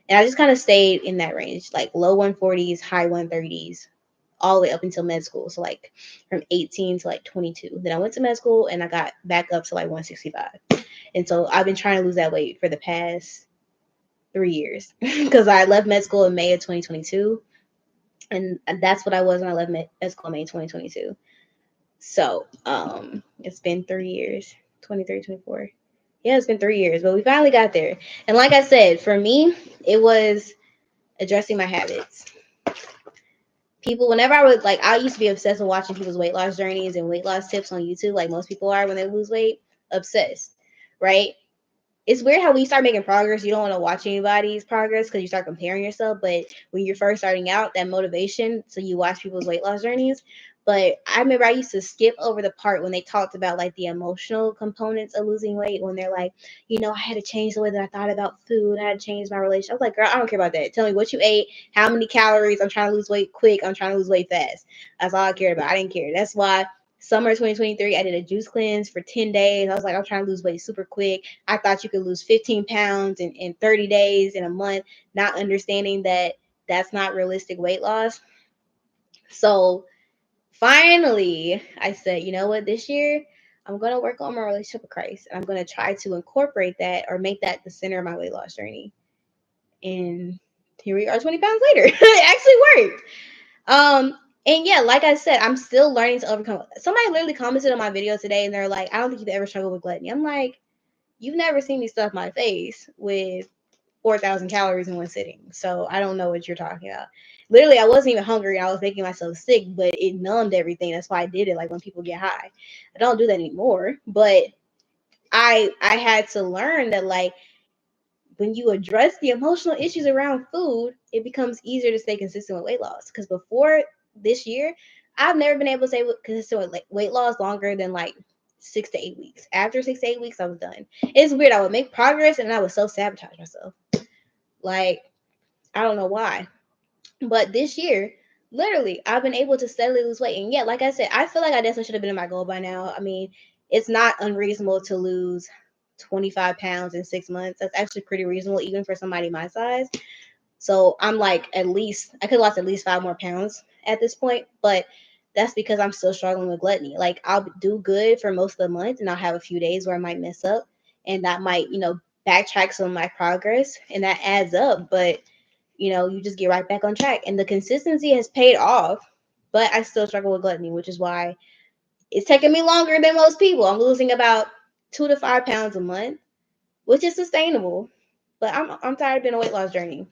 And I just kind of stayed in that range, like low 140s, high 130s, all the way up until med school. So like from 18 to like 22. Then I went to med school and I got back up to like 165. And so I've been trying to lose that weight for the past 3 years because I left med school in May of 2022. And that's what I was when I left med school in May 2022. So it's been 3 years, 23, 24. Yeah, it's been 3 years, but we finally got there. And like I said, for me, it was addressing my habits. People, whenever I used to be obsessed with watching people's weight loss journeys and weight loss tips on YouTube, like most people are when they lose weight, obsessed, right? It's weird how when you start making progress, you don't want to watch anybody's progress because you start comparing yourself. But when you're first starting out, that motivation, so you watch people's weight loss journeys. But I remember I used to skip over the part when they talked about like the emotional components of losing weight. When they're like, I had to change the way that I thought about food. I had to change my relationship. I was like, girl, I don't care about that. Tell me what you ate, how many calories. I'm trying to lose weight quick. I'm trying to lose weight fast. That's all I cared about. I didn't care. That's why summer 2023, I did a juice cleanse for 10 days. I was like, I'm trying to lose weight super quick. I thought you could lose 15 pounds in 30 days, in a month, not understanding that that's not realistic weight loss. So finally, I said, you know what, this year, I'm going to work on my relationship with Christ. And I'm going to try to incorporate that or make that the center of my weight loss journey. And here we are 20 pounds later. It actually worked. And yeah, like I said, I'm still learning to overcome. Somebody literally commented on my video today and they're like, I don't think you've ever struggled with gluttony. I'm like, you've never seen me stuff my face with 4,000 calories in one sitting. So I don't know what you're talking about. Literally, I wasn't even hungry. I was making myself sick, but it numbed everything. That's why I did it. Like when people get high, I don't do that anymore. But I had to learn that like when you address the emotional issues around food, it becomes easier to stay consistent with weight loss. Because before this year, I've never been able to stay consistent with like weight loss longer than like 6 to 8 weeks. After 6 to 8 weeks, I was done. It's weird. I would make progress and I would self sabotage myself. Like I don't know why. But this year, literally, I've been able to steadily lose weight. And yeah, like I said, I feel like I definitely should have been in my goal by now. I mean, it's not unreasonable to lose 25 pounds in 6 months. That's actually pretty reasonable, even for somebody my size. So I'm like, at least, I could have lost at least 5 more pounds at this point. But that's because I'm still struggling with gluttony. Like, I'll do good for most of the month, and I'll have a few days where I might mess up. And that might, backtrack some of my progress. And that adds up. But you just get right back on track. And the consistency has paid off, but I still struggle with gluttony, which is why it's taking me longer than most people. I'm losing about 2 to 5 pounds a month, which is sustainable. But I'm tired of being a weight loss journey.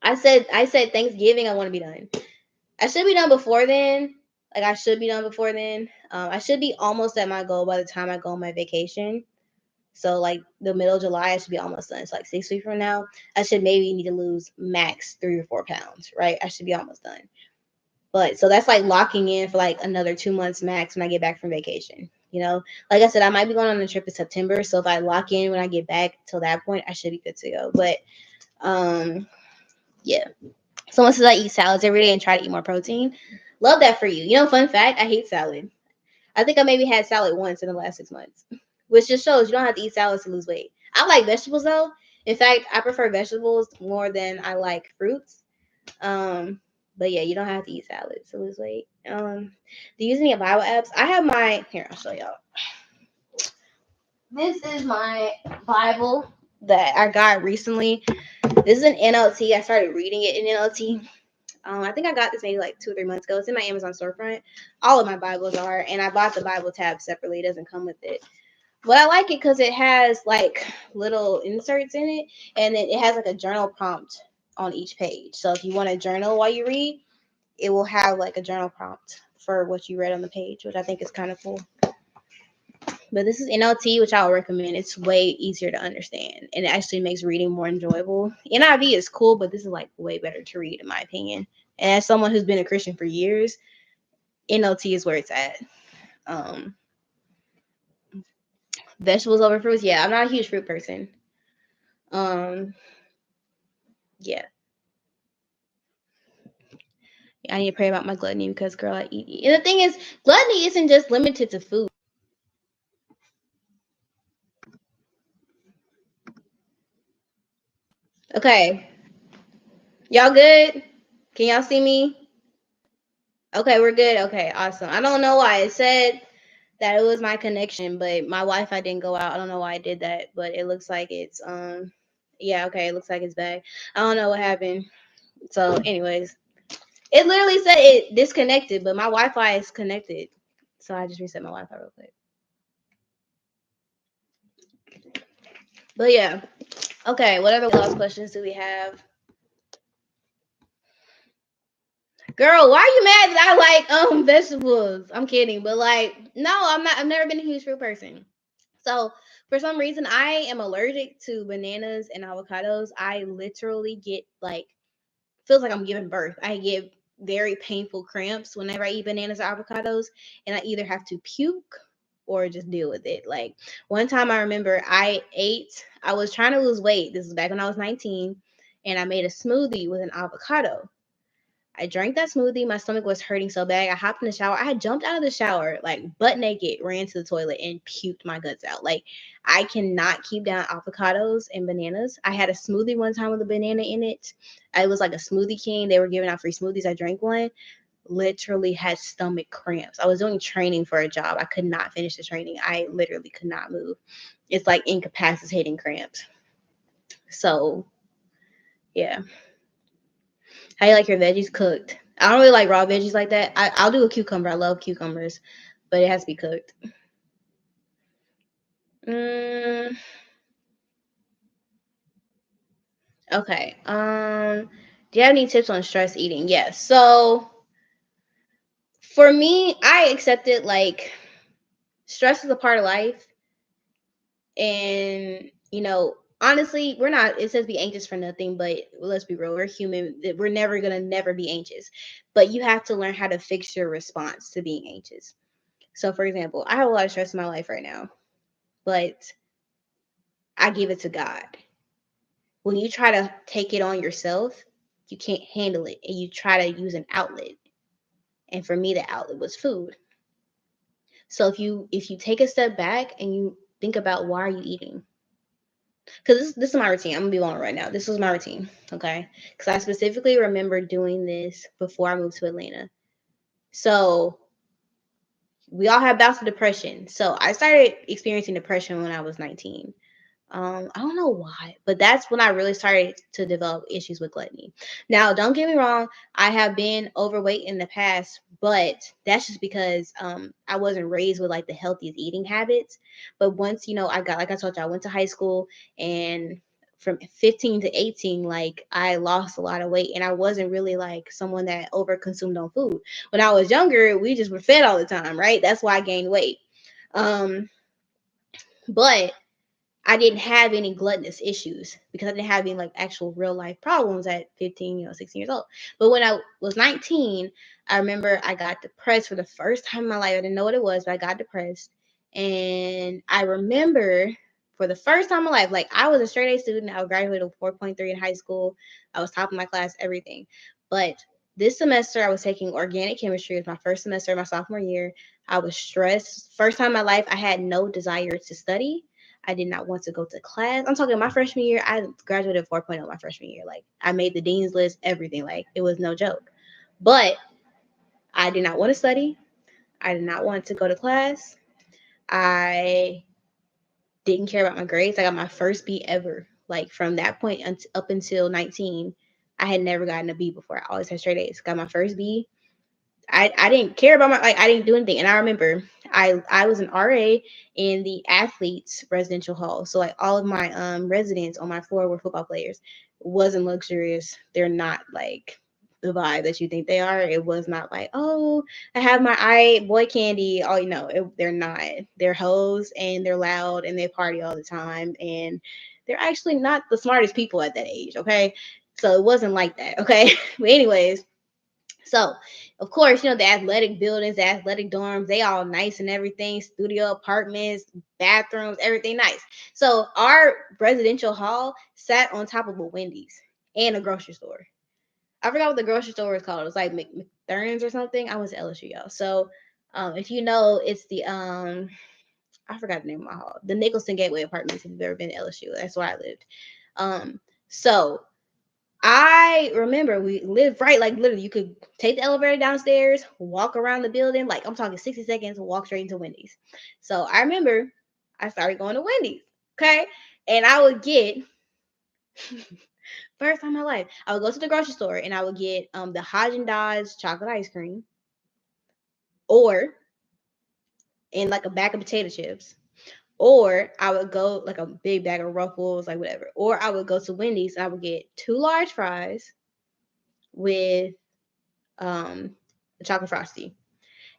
I said Thanksgiving I want to be done. I should be done before then. Like I should be done before then. I should be almost at my goal by the time I go on my vacation. So like the middle of July, I should be almost done. It's like 6 weeks from now. I should maybe need to lose max 3 or 4 pounds, right? I should be almost done. But so that's like locking in for like another 2 months max when I get back from vacation. Like I said, I might be going on a trip in September. So if I lock in when I get back till that point, I should be good to go. But yeah. Someone says I eat salads every day and try to eat more protein. Love that for you. Fun fact, I hate salad. I think I maybe had salad once in the last 6 months, which just shows you don't have to eat salads to lose weight. I like vegetables though. In fact, I prefer vegetables more than I like fruits. But yeah, you don't have to eat salads to lose weight. Do you use any Bible apps? I have my here. I'll show y'all. This is my Bible that I got recently. This is an NLT. I started reading it in NLT. I think I got this maybe like 2 or 3 months ago. It's in my Amazon storefront. All of my Bibles are, and I bought the Bible tab separately. It doesn't come with it. But I like it because it has like little inserts in it, and then it has like a journal prompt on each page. So if you want to journal while you read, it will have like a journal prompt for what you read on the page, which I think is kind of cool. But this is NLT, which I would recommend. It's way easier to understand, and it actually makes reading more enjoyable. NIV is cool, but this is like way better to read, in my opinion. And as someone who's been a Christian for years, NLT is where it's at. Vegetables over fruits. Yeah, I'm not a huge fruit person. Yeah. I need to pray about my gluttony because, girl, I eat. And the thing is, gluttony isn't just limited to food. Okay. Y'all good? Can y'all see me? Okay, we're good. Okay, awesome. I don't know why it said that it was my connection, but my Wi-Fi didn't go out. I don't know why I did that, but it looks like it's yeah, okay, it looks like it's back. I don't know what happened. So, anyways, it literally said it disconnected, but my Wi-Fi is connected. So I just reset my Wi-Fi real quick. But yeah. Okay, what other last questions do we have? Girl, why are you mad that I like vegetables? I'm kidding, but like, no, I'm not. I've never been a huge fruit person. So for some reason, I am allergic to bananas and avocados. I literally get like feels like I'm giving birth. I get very painful cramps whenever I eat bananas or avocados, and I either have to puke or just deal with it. Like one time, I remember I was trying to lose weight. This was back when I was 19, and I made a smoothie with an avocado. I drank that smoothie. My stomach was hurting so bad. I hopped in the shower. I had jumped out of the shower, like butt naked, ran to the toilet and puked my guts out. Like, I cannot keep down avocados and bananas. I had a smoothie one time with a banana in it. I was like a smoothie king. They were giving out free smoothies. I drank one. Literally had stomach cramps. I was doing training for a job. I could not finish the training. I literally could not move. It's like incapacitating cramps. So, yeah. How you like your veggies cooked? I don't really like raw veggies like that. I'll do a cucumber. I love cucumbers, but it has to be cooked. Mm, okay. Do you have any tips on stress eating? Yes. So for me, I accepted like stress is a part of life, and honestly, we're not. It says be anxious for nothing, but let's be real. We're human. We're never be anxious, but you have to learn how to fix your response to being anxious. So, for example, I have a lot of stress in my life right now, but I give it to God. When you try to take it on yourself, you can't handle it, and you try to use an outlet. And for me, the outlet was food. So if you take a step back and you think about why are you eating, because this is my routine. I'm gonna be on right now. This was my routine, okay? Because I specifically remember doing this before I moved to Atlanta. So we all have bouts of depression. So I started experiencing depression when I was 19. I don't know why, but that's when I really started to develop issues with gluttony. Now, don't get me wrong, I have been overweight in the past, but that's just because I wasn't raised with like the healthiest eating habits. But once, I got, like I told you, I went to high school, and from 15 to 18, like I lost a lot of weight, and I wasn't really like someone that over consumed on food. When I was younger, we just were fed all the time, right? That's why I gained weight. Um, but I didn't have any gluttonous issues because I didn't have any like actual real life problems at 15, 16 years old. But when I was 19, I remember I got depressed for the first time in my life. I didn't know what it was, but I got depressed. And I remember for the first time in my life, like I was a straight A student. I graduated with 4.3 in high school. I was top of my class, everything. But this semester, I was taking organic chemistry. It was my first semester of my sophomore year. I was stressed. First time in my life, I had no desire to study. I did not want to go to class. I'm talking my freshman year. I graduated 4.0 my freshman year. Like I made the dean's list, everything. Like it was no joke. But I did not want to study. I did not want to go to class. I didn't care about my grades. I got my first B ever. Like from that point up until 19, I had never gotten a B before. I always had straight A's. Got my first B. I didn't care about I didn't do anything. And I remember I was an RA in the athletes residential hall. So like all of my residents on my floor were football players. Wasn't luxurious. They're not like the vibe that you think they are. It was not like, oh, I have my eye boy candy. Oh, they're not. They're hoes, and they're loud, and they party all the time, and they're actually not the smartest people at that age. Okay. So it wasn't like that. Okay. But anyways, so, of course, the athletic buildings, the athletic dorms, they all nice and everything, studio apartments, bathrooms, everything nice. So, our residential hall sat on top of a Wendy's and a grocery store. I forgot what the grocery store was called. It was like McThern's or something. I was to LSU, y'all. So, if you know, it's the I forgot the name of my hall, the Nicholson Gateway Apartments. If you've ever been to LSU, that's where I lived. So I remember we lived right, like literally, you could take the elevator downstairs, walk around the building, like I'm talking 60 seconds, walk straight into Wendy's. So I remember I started going to Wendy's, okay? And I would get, first time in my life, I would go to the grocery store and I would get the Haagen-Dazs chocolate ice cream, or in like a bag of potato chips, or I would go like a big bag of Ruffles, like whatever, or I would go to Wendy's and I would get 2 large fries with the chocolate frosty.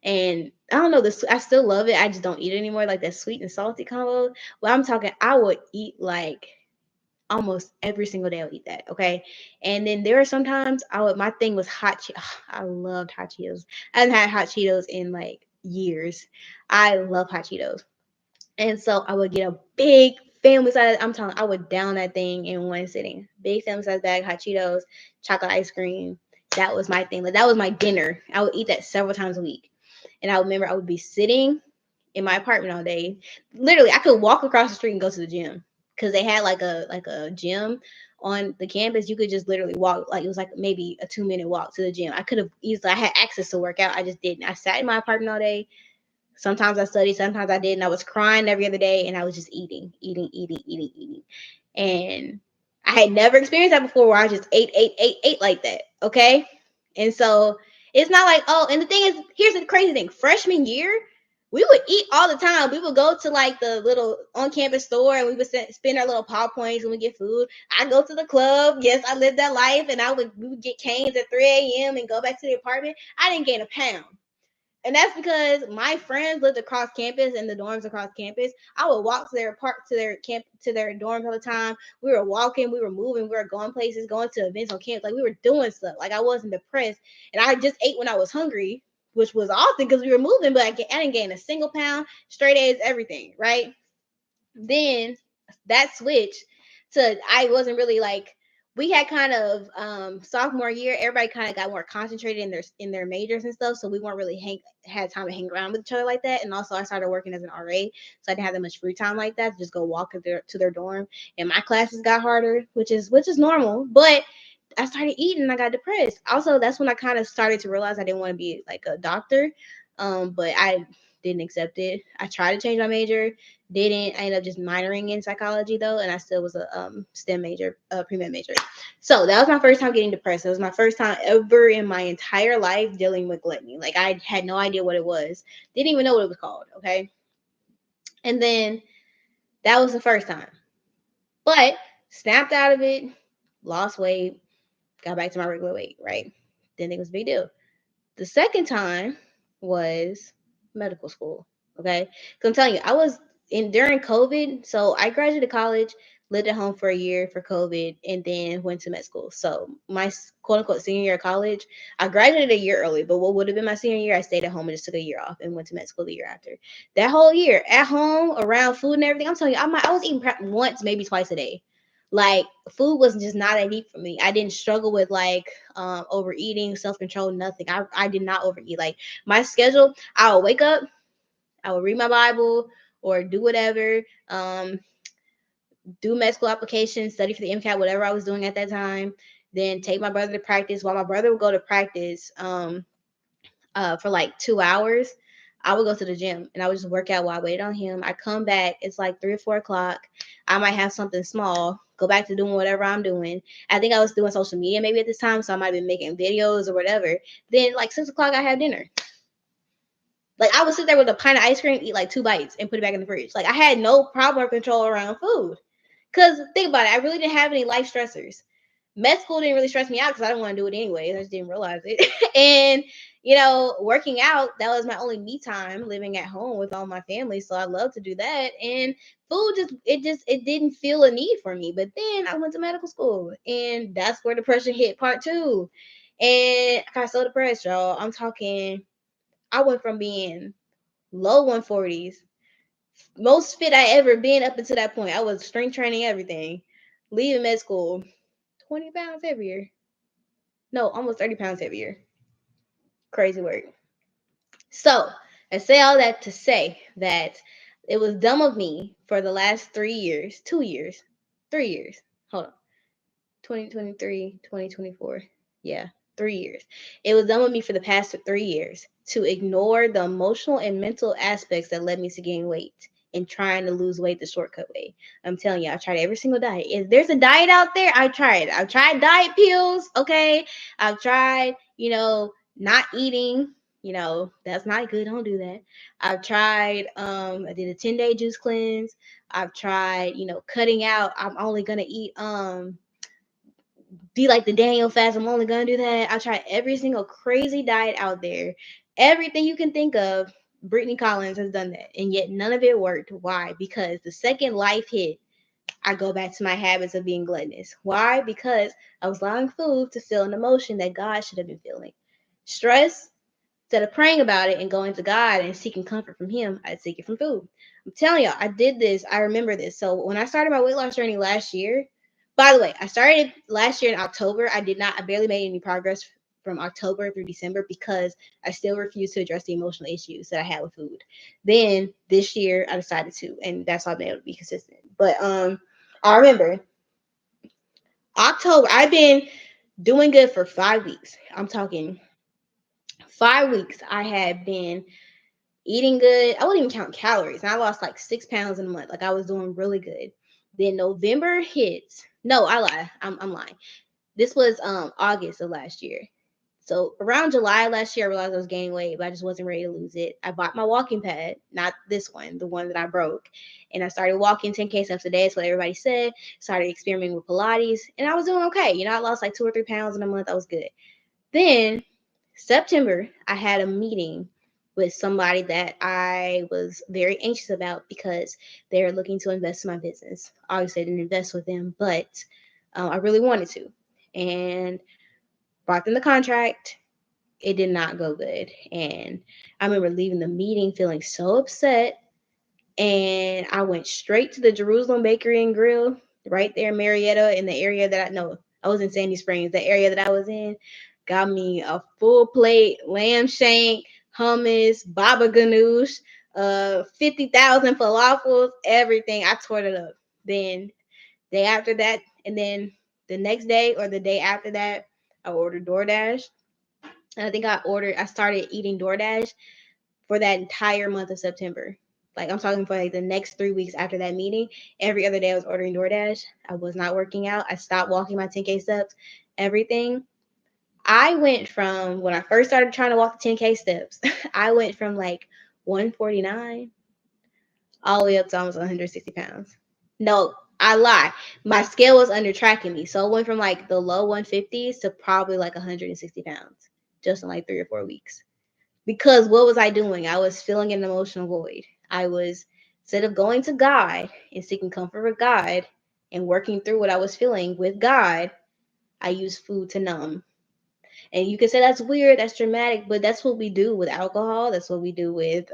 And I don't know this. I still love it. I just don't eat it anymore. Like that sweet and salty combo. Well, I'm talking. I would eat like almost every single day. I would eat that. Okay. And then there are sometimes I would. My thing was hot. I loved hot Cheetos. I haven't had hot Cheetos in like years. I love hot Cheetos. And so I would get a big family size. I'm talking. I would down that thing in one sitting. Big family size bag hot Cheetos, chocolate ice cream. That was my thing. Like that was my dinner. I would eat that several times a week. And I remember I would be sitting in my apartment all day. Literally, I could walk across the street and go to the gym because they had like a gym on the campus. You could just literally walk. Like it was like maybe a 2-minute walk to the gym. I could have easily. I had access to work out. I just didn't. I sat in my apartment all day. Sometimes I studied. Sometimes I didn't. I was crying every other day, and I was just eating, eating, eating, eating, eating. And I had never experienced that before, where I just ate like that. Okay. And so it's not like, oh, and the thing is, here's the crazy thing. Freshman year, we would eat all the time. We would go to like the little on campus store and we would spend our little paw points when we get food. I go to the club. Yes, I lived that life, and we would get canes at 3 a.m. and go back to the apartment. I didn't gain a pound. And that's because my friends lived across campus and the dorms across campus. I would walk to their park to their dorms all the time. We were walking, we were moving, we were going places, going to events on campus. Like we were doing stuff. Like I wasn't depressed. And I just ate when I was hungry, which was often because we were moving, but I didn't gain a single pound, straight A's, everything, right? Then that switch to I wasn't really like we had kind of sophomore year, everybody kind of got more concentrated in their majors and stuff, so we weren't really had time to hang around with each other like that. And also I started working as an RA, so I didn't have that much free time like that to just go walk to their dorm. And my classes got harder, which is normal, but I started eating and I got depressed. Also, that's when I kind of started to realize I didn't want to be like a doctor. But I didn't accept it. I tried to change my major, didn't. I ended up just minoring in psychology though, and I still was a STEM major, pre-med major. So that was my first time getting depressed. It was my first time ever in my entire life dealing with gluttony. Like I had no idea what it was. Didn't even know what it was called. Okay. And then that was the first time. But snapped out of it, lost weight, got back to my regular weight, right? Didn't think it was a big deal. The second time was medical school. Okay. Because I'm telling you, I was in during COVID. So I graduated college, lived at home for a year for COVID, and then went to med school. So my quote unquote senior year of college, I graduated a year early, but what would have been my senior year, I stayed at home and just took a year off and went to med school the year after. That whole year at home around food and everything, I'm telling you, I was eating once, maybe twice a day. Like food was just not that deep for me. I didn't struggle with like overeating, self-control, nothing. I did not overeat. Like my schedule, I would wake up, I would read my Bible or do whatever, do med school applications, study for the MCAT, whatever I was doing at that time. Then take my brother to practice. While my brother would go to practice for like 2 hours, I would go to the gym and I would just work out while I waited on him. I come back, it's like 3 or 4 o'clock. I might have something small, go back to doing whatever I'm doing. I think I was doing social media maybe at this time, so I might have been making videos or whatever. Then like 6 o'clock, I have dinner. Like I would sit there with a pint of ice cream, eat like 2 bites, and put it back in the fridge. Like I had no problem or control around food. Cause think about it, I really didn't have any life stressors. Med school didn't really stress me out because I didn't want to do it anyways. I just didn't realize it. And working out, that was my only me time living at home with all my family. So I love to do that. And food it didn't feel a need for me. But then I went to medical school and that's where depression hit part two. And I got so depressed, y'all. I'm talking, I went from being low 140s, most fit I ever been up until that point. I was strength training, everything. Leaving med school, 20 pounds heavier. No, almost 30 pounds heavier. Crazy work. So I say all that to say that it was dumb of me for the last 3 years, 2 years, 3 years. Hold on. 2023, 2024. Yeah, 3 years. It was done with me for the past 3 years to ignore the emotional and mental aspects that led me to gain weight and trying to lose weight the shortcut way. I'm telling you, I tried every single diet. If there's a diet out there, I tried. I've tried diet pills, okay? I've tried, not eating. That's not good. Don't do that. I've tried, I did a 10-day juice cleanse. I've tried, cutting out. I'm only gonna eat be like the Daniel fast. I'm only gonna do that. I tried every single crazy diet out there. Everything you can think of, Brittany Collins has done that. And yet none of it worked. Why? Because the second life hit, I go back to my habits of being gluttonous. Why? Because I was allowing food to feel an emotion that God should have been feeling. Stress, instead of praying about it and going to God and seeking comfort from Him, I'd seek it from food. I'm telling y'all, I did this. I remember this. So when I started my weight loss journey last year, by the way, I started last year in October. I barely made any progress from October through December because I still refused to address the emotional issues that I had with food. Then this year I decided to, and that's how I've been able to be consistent. But I remember October, I've been doing good for 5 weeks. I'm talking 5 weeks. I had been eating good. I wouldn't even count calories. And I lost like 6 pounds in a month. Like I was doing really good. Then November hits. No, I lie. I'm lying. This was August of last year. So around July last year, I realized I was gaining weight, but I just wasn't ready to lose it. I bought my walking pad, not this one, the one that I broke. And I started walking 10K steps a day. That's what everybody said. Started experimenting with Pilates, and I was doing okay. I lost like 2 or 3 pounds in a month. I was good. Then September, I had a meeting with somebody that I was very anxious about because they were looking to invest in my business. Obviously, I didn't invest with them, but I really wanted to. And brought them the contract. It did not go good. And I remember leaving the meeting feeling so upset. And I went straight to the Jerusalem Bakery and Grill right there in Marietta, in the area that I know. I was in Sandy Springs, the area that I was in. Got me a full plate, lamb shank, hummus, baba ganoush, 50,000 falafels, everything. I tore it up. Then day after that, and then the next day or the day after that, I ordered DoorDash. And I think I started eating DoorDash for that entire month of September. Like I'm talking for like the next 3 weeks after that meeting. Every other day I was ordering DoorDash. I was not working out. I stopped walking my 10K steps, everything. I went from when I first started trying to walk the 10K steps, I went from like 149 all the way up to almost 160 pounds. No, I lie. My scale was under tracking me. So it went from like the low 150s to probably like 160 pounds just in like 3 or 4 weeks. Because what was I doing? I was filling an emotional void. I was, instead of going to God and seeking comfort with God and working through what I was feeling with God, I used food to numb. And you can say that's weird, that's dramatic, but that's what we do with alcohol. That's what we do with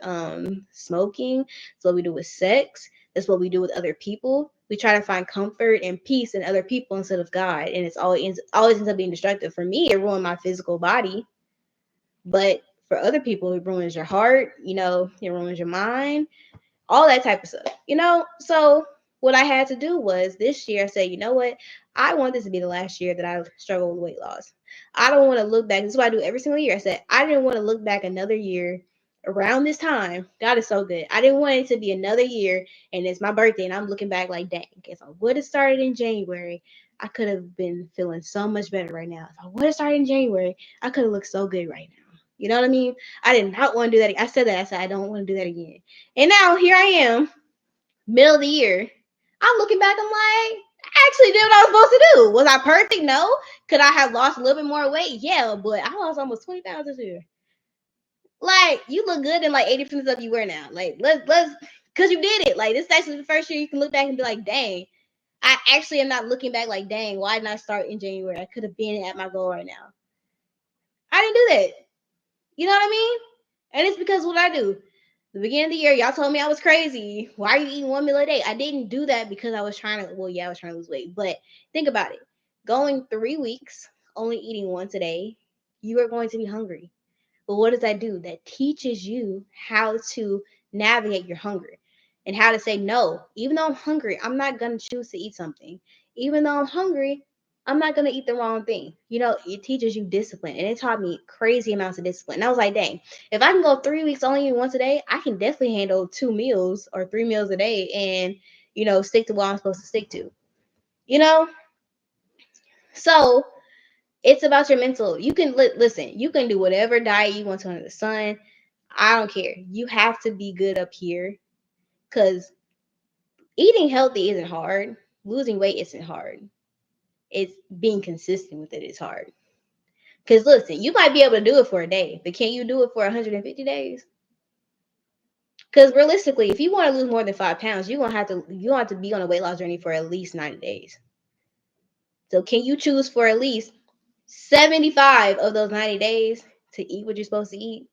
smoking. That's what we do with sex. That's what we do with other people. We try to find comfort and peace in other people instead of God, and it's always ends up being destructive. For me, it ruined my physical body, but for other people, it ruins your heart. It ruins your mind, all that type of stuff. So what I had to do was this year I said, you know what? I want this to be the last year that I struggle with weight loss. I don't want to look back. This is what I do every single year. I said, I didn't want to look back another year around this time. God is so good. I didn't want it to be another year and it's my birthday and I'm looking back like, dang, if I would have started in January, I could have been feeling so much better right now. If I would have started in January, I could have looked so good right now. You know what I mean? I did not want to do that. I said that. I said, I don't want to do that again. And now here I am, middle of the year. I'm looking back, I'm like, I actually did what I was supposed to do. Was I perfect? No. Could I have lost a little bit more weight? Yeah, but I lost almost 20 pounds this year. Like, you look good in like 80% of stuff you wear now. Like, let's, because you did it. Like, this is actually the first year you can look back and be like, dang, I actually am not looking back like, dang, why didn't I start in January? I could have been at my goal right now. I didn't do that. You know what I mean? And it's because what I do. The beginning of the year, y'all told me I was crazy. Why are you eating one meal a day? I didn't do that because I was trying to, well, yeah, I was trying to lose weight. But think about it. Going 3 weeks, only eating once a day, you are going to be hungry. But what does that do? That teaches you how to navigate your hunger and how to say no. Even though I'm hungry, I'm not going to choose to eat something. Even though I'm hungry, I'm not going to eat the wrong thing. It teaches you discipline. And it taught me crazy amounts of discipline. And I was like, dang, if I can go 3 weeks only eating once a day, I can definitely handle 2 meals or 3 meals a day and, stick to what I'm supposed to stick to. You know? So it's about your mental. You can listen. You can do whatever diet you want to under the sun. I don't care. You have to be good up here because eating healthy isn't hard. Losing weight isn't hard. It's being consistent with it is hard. Because listen, you might be able to do it for a day, but can you do it for 150 days? Because realistically, if you want to lose more than 5 pounds, you have to be on a weight loss journey for at least 90 days. So can you choose for at least 75 of those 90 days to eat what you're supposed to eat?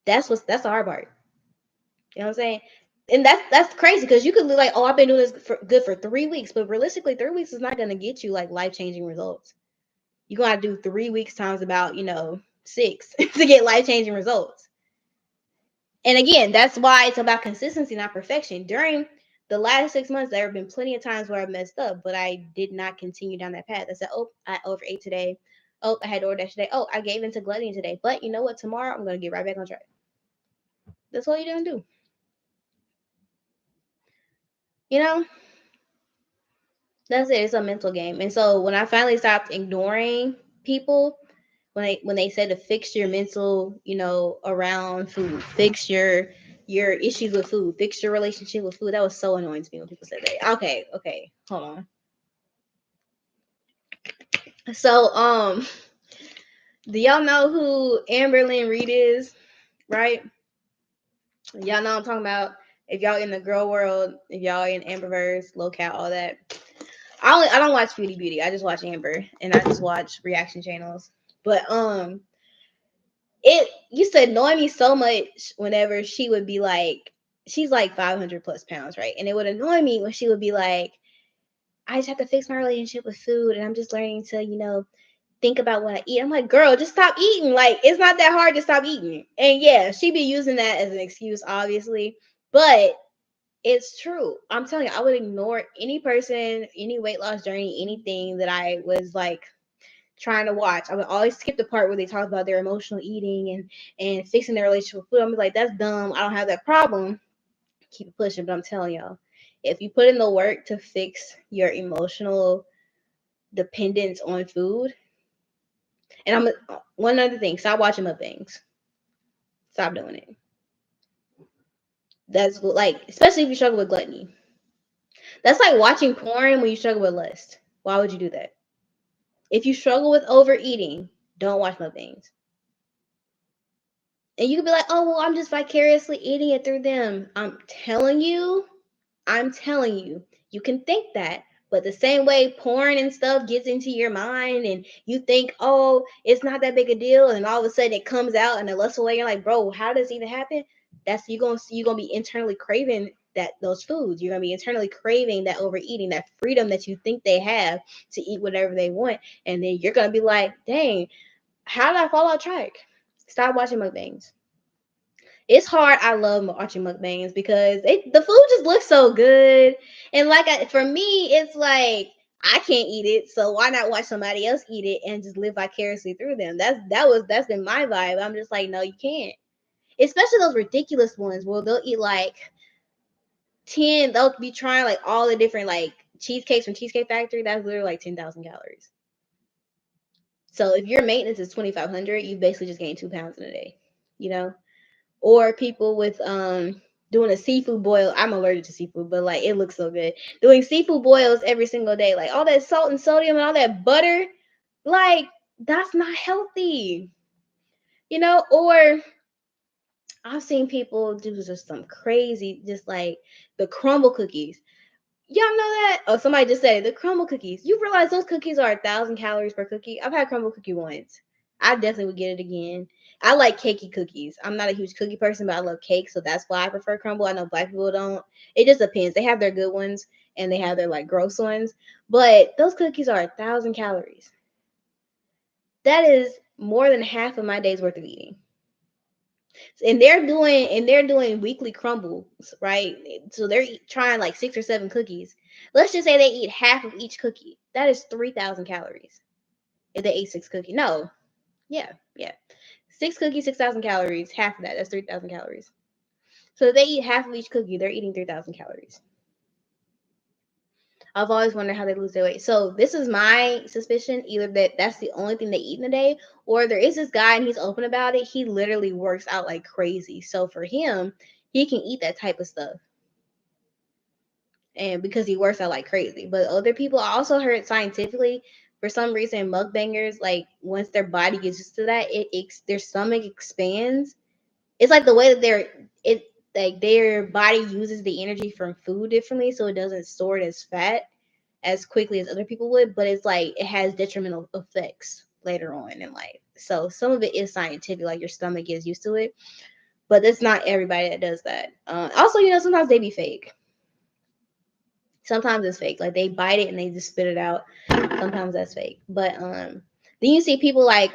That's the hard part. You know what I'm saying? And that's crazy because you could look like, oh, I've been doing this for 3 weeks, but realistically, 3 weeks is not gonna get you like life-changing results. You're gonna do 3 weeks times about 6 to get life-changing results. And again, that's why it's about consistency, not perfection. During the last 6 months, there have been plenty of times where I messed up, but I did not continue down that path. I said, oh, I overate today. Oh, I had DoorDash today. Oh, I gave into gluttony today. But you know what? Tomorrow I'm gonna get right back on track. That's all you're gonna do. You know, that's it. It's a mental game. And so when I finally stopped ignoring people when they said to fix your mental, around food, fix your issues with food, fix your relationship with food. That was so annoying to me when people said that. Okay, hold on. So, do y'all know who Amber Lynn Reed is? Right? Y'all know what I'm talking about. If y'all in the girl world, if y'all in Amberverse, locale, all that. I don't watch beauty. I just watch Amber, and I just watch reaction channels. But it used to annoy me so much whenever she would be like, she's like 500 plus pounds, right? And it would annoy me when she would be like, I just have to fix my relationship with food, and I'm just learning to, think about what I eat. I'm like, girl, just stop eating. Like, it's not that hard to stop eating. And yeah, she be using that as an excuse, obviously, but it's true. I'm telling you, I would ignore any person, any weight loss journey, anything that I was like trying to watch. I would always skip the part where they talk about their emotional eating and fixing their relationship with food. I'm like, that's dumb. I don't have that problem. Keep it pushing. But I'm telling y'all, if you put in the work to fix your emotional dependence on food, and one other thing, stop watching mukbangs. Stop doing it. That's like, especially if you struggle with gluttony. That's like watching porn when you struggle with lust. Why would you do that? If you struggle with overeating, don't watch mukbangs. And you could be like, oh, well, I'm just vicariously eating it through them. I'm telling you, you can think that. But the same way porn and stuff gets into your mind and you think, oh, it's not that big a deal. And all of a sudden it comes out in a lustful way. You're like, bro, how does it even happen? That's you're gonna be internally craving those foods. You're gonna be internally craving that overeating, that freedom that you think they have to eat whatever they want. And then you're gonna be like, dang, how did I fall off track? Stop watching mukbangs. It's hard. I love watching mukbangs because the food just looks so good. And for me, it's like I can't eat it, so why not watch somebody else eat it and just live vicariously through them? That's been my vibe. I'm just like, no, you can't. Especially those ridiculous ones where they'll eat like 10. They'll be trying like all the different like cheesecakes from Cheesecake Factory. That's literally like 10,000 calories. So if your maintenance is 2,500, you basically just gained 2 pounds in a day. You know. Or people with doing a seafood boil. I'm allergic to seafood, but like it looks so good. Doing seafood boils every single day, like all that salt and sodium and all that butter, like that's not healthy. Or I've seen people do just some crazy, just like the crumble cookies. Y'all know that? Oh, somebody just said it. The crumble cookies. You realize those cookies are 1,000 calories per cookie? I've had crumble cookie once. I definitely would get it again. I like cakey cookies. I'm not a huge cookie person, but I love cake, so that's why I prefer crumble. I know black people don't. It just depends. They have their good ones and they have their like gross ones, but those cookies are 1,000 calories. That is more than half of my day's worth of eating. And they're doing weekly crumbles, right? So they're trying like 6 or 7 cookies. Let's just say they eat half of each cookie. That is 3,000 calories. If they ate 6 cookies, no, yeah. 6 cookies, 6,000 calories. Half of that's 3,000 calories. So if they eat half of each cookie, they're eating 3,000 calories. I've always wondered how they lose their weight. So this is my suspicion: either that's the only thing they eat in a day, or there is this guy and he's open about it. He literally works out like crazy. So for him, he can eat that type of stuff, and because he works out like crazy. But other people, I also heard scientifically, for some reason, mukbangers, like once their body gets used to that, their stomach expands. It's like the way that their body uses the energy from food differently, so it doesn't store it as fat as quickly as other people would, but it's like it has detrimental effects later on in life. So some of it is scientific, like your stomach gets used to it, but it's not everybody that does that. Also, sometimes they be fake. Sometimes it's fake, like they bite it and they just spit it out. Sometimes that's fake, but then you see people like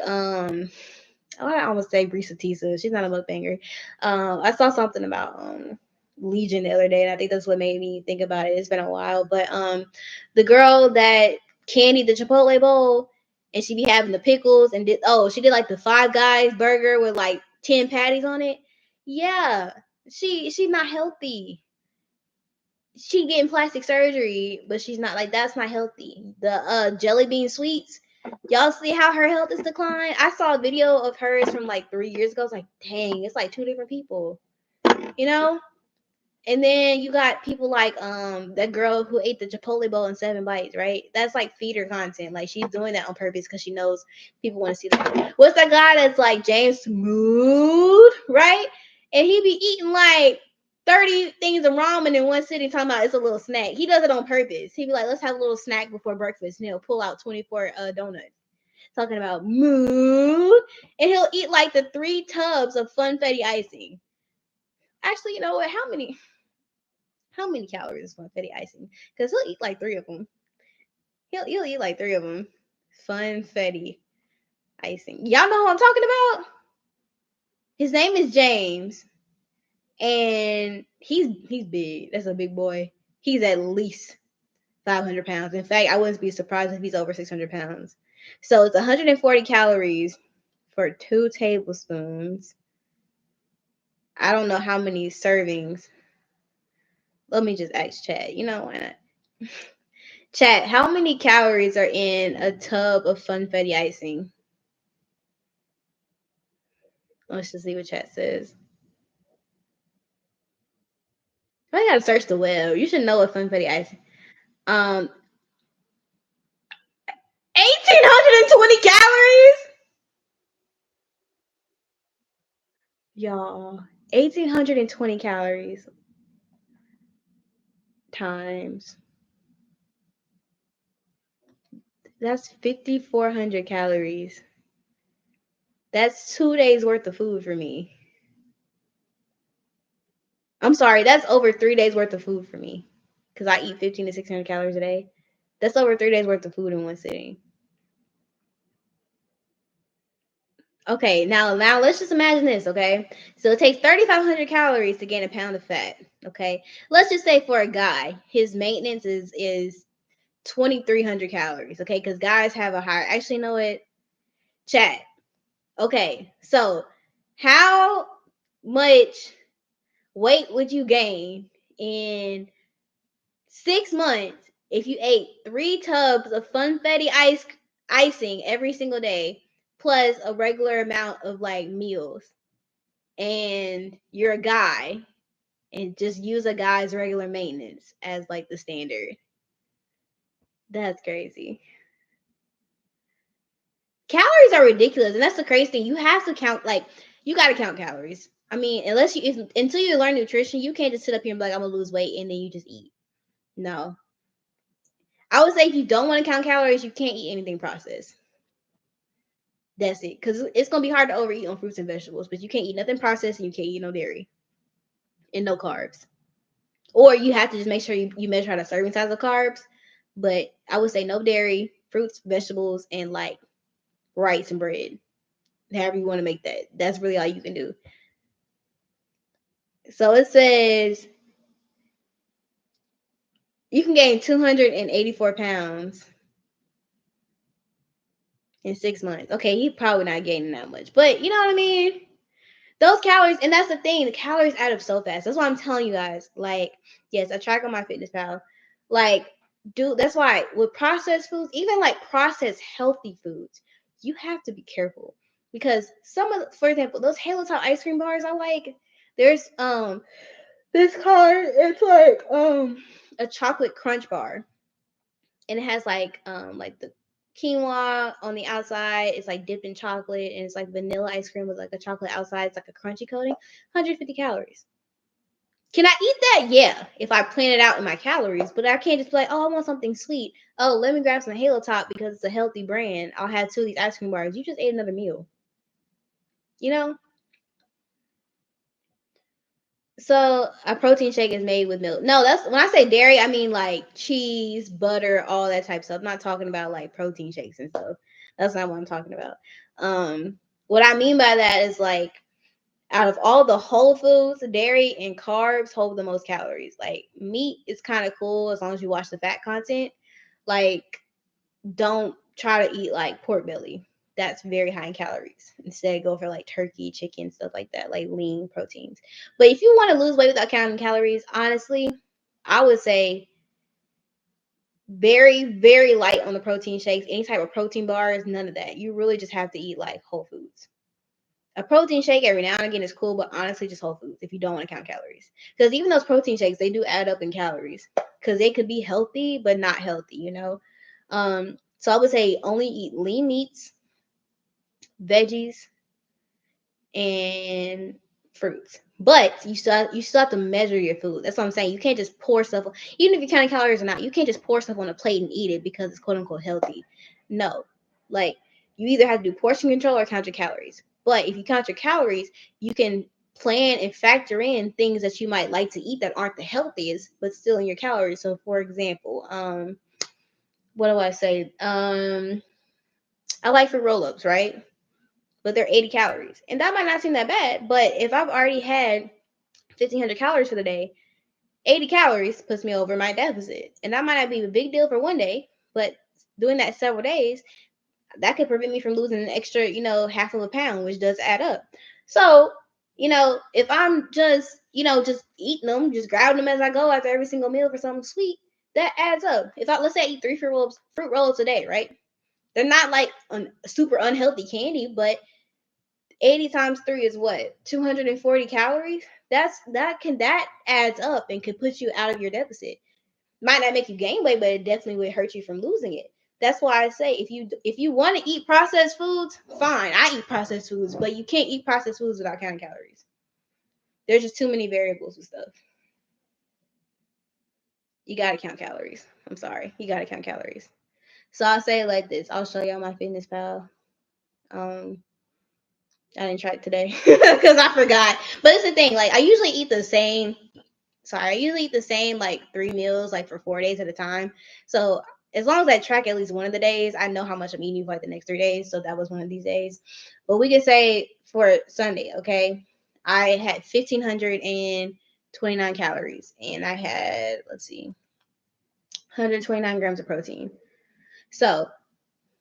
I almost say Brisa Tisa. She's not a mukbanger. I saw something about Legion the other day, and I think that's what made me think about it. It's been a while, but the girl that candied the Chipotle bowl, and she be having the pickles, and she did like the Five Guys burger with like 10 patties on it. Yeah, she's not healthy. She getting plastic surgery, but she's not, like, that's not healthy. The jelly bean sweets, Y'all see how her health is declined? I saw a video of hers from like 3 years ago. It's like, dang, it's like two different people, you know? And then you got people like that girl who ate the Chipotle bowl in 7 bites, right? That's like feeder content. Like she's doing that on purpose because she knows people want to see that. What's that guy that's like James Smooth, right? And he be eating like 30 things of ramen in one sitting, talking about it's a little snack. He does it on purpose. He be like, let's have a little snack before breakfast. And he'll pull out 24 donuts. Talking about mood. And he'll eat like the 3 tubs of funfetti icing. Actually, you know what? How many calories is funfetti icing? Because he'll eat like 3 of them. He'll eat like 3 of them. Funfetti icing. Y'all know who I'm talking about? His name is James, and he's big. That's a big boy. He's at least 500 pounds. In fact, I wouldn't be surprised if he's over 600 pounds. So it's 140 calories for 2 tablespoons. I don't know how many servings. Let me just ask Chad. You know why not? Chat, how many calories are in a tub of funfetti icing? Let's just see what chat says. I gotta search the web. You should know what funfetti icing. 1,820 calories. Y'all, 1,820 calories times. That's 5,400 calories. That's 2 days worth of food for me. I'm sorry, that's over 3 days worth of food for me. Because I eat 15 to 600 calories a day. That's over 3 days worth of food in one sitting. Okay, now let's just imagine this, okay? So it takes 3,500 calories to gain a pound of fat, okay? Let's just say for a guy, his maintenance is 2,300 calories, okay? Because guys have a higher. Actually, you know what? Chat. Okay, so how much weight would you gain in 6 months if you ate 3 tubs of funfetti icing every single day, plus a regular amount of like meals? And you're a guy, and just use a guy's regular maintenance as like the standard. That's crazy. Calories are ridiculous, and that's the crazy thing. You have to count, like, you got to count calories. I mean, until you learn nutrition, you can't just sit up here and be like, I'm gonna lose weight, and then you just eat. No. I would say if you don't want to count calories, you can't eat anything processed. That's it. Because it's going to be hard to overeat on fruits and vegetables, but you can't eat nothing processed, and you can't eat no dairy and no carbs. Or you have to just make sure you measure out a serving size of carbs. But I would say no dairy, fruits, vegetables, and like rice and bread. However you want to make that. That's really all you can do. So it says you can gain 284 pounds in 6 months. Okay, he's probably not gaining that much. But you know what I mean? Those calories, and that's the thing, the calories add up so fast. That's why I'm telling you guys, like, yes, I track on my fitness pal. Like, dude, that's why with processed foods, even like processed healthy foods, you have to be careful. Because for example, those Halo Top ice cream bars I like, there's this card, it's like a chocolate crunch bar. And it has like the quinoa on the outside. It's like dipped in chocolate, and it's like vanilla ice cream with like a chocolate outside. It's like a crunchy coating. 150 calories. Can I eat that? Yeah, if I plan it out in my calories. But I can't just be like, oh, I want something sweet. Oh, let me grab some Halo Top because it's a healthy brand. I'll have 2 of these ice cream bars. You just ate another meal. You know? So a protein shake is made with milk. No, that's when I say dairy, I mean like cheese, butter, all that type of stuff. I'm not talking about like protein shakes and stuff. That's not what I'm talking about. What I mean by that is like out of all the whole foods, dairy and carbs hold the most calories. Like meat is kind of cool as long as you watch the fat content. Like don't try to eat like pork belly. That's very high in calories. Instead, go for like turkey, chicken, stuff like that, like lean proteins. But if you want to lose weight without counting calories, honestly, I would say very, very light on the protein shakes, any type of protein bars, none of that. You really just have to eat like whole foods. A protein shake every now and again is cool, but honestly, just whole foods if you don't want to count calories. Because even those protein shakes, they do add up in calories. Because they could be healthy, but not healthy, you know? So I would say only eat lean meats, veggies, and fruits. But you still have to measure your food. That's what I'm saying. You can't just pour stuff, even if you're counting calories or not. You can't just pour stuff on a plate and eat it because it's quote unquote healthy. No, like you either have to do portion control or count your calories. But if you count your calories, you can plan and factor in things that you might like to eat that aren't the healthiest, but still in your calories. So, for example, what do I say? I like fruit roll-ups, right? But they're 80 calories. And that might not seem that bad, but if I've already had 1,500 calories for the day, 80 calories puts me over my deficit. And that might not be a big deal for one day, but doing that several days, that could prevent me from losing an extra, half of a pound, which does add up. So, if I'm just eating them, just grabbing them as I go after every single meal for something sweet, that adds up. Let's say I eat 3 fruit roll-ups a day, right? They're not like super unhealthy candy, but 80 times 3 is what? 240 calories? That adds up and could put you out of your deficit. Might not make you gain weight, but it definitely would hurt you from losing it. That's why I say if you want to eat processed foods, fine. I eat processed foods, but you can't eat processed foods without counting calories. There's just too many variables with stuff. You gotta count calories. I'm sorry. You gotta count calories. So I'll say it like this. I'll show y'all my fitness pal. I didn't try it today because I forgot. But it's the thing, like I usually eat the same. Sorry, I usually eat the same like 3 meals, like for 4 days at a time. So as long as I track at least one of the days, I know how much I'm eating for like the next 3 days. So that was one of these days. But we could say for Sunday, okay, I had 1,529 calories, and I had 129 grams of protein. So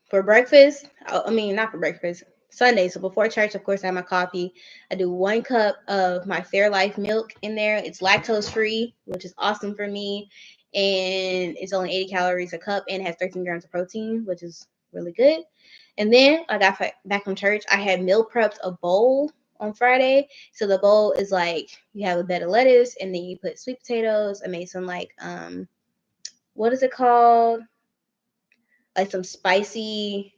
for breakfast, I mean, not for breakfast, Sunday. So before church, of course, I have my coffee. I do 1 cup of my Fairlife milk in there. It's lactose free, which is awesome for me. And it's only 80 calories a cup and it has 13 grams of protein, which is really good. And then I got back from church. I had meal prepped a bowl on Friday. So the bowl is like you have a bed of lettuce and then you put sweet potatoes. I made some what is it called? Like some spicy,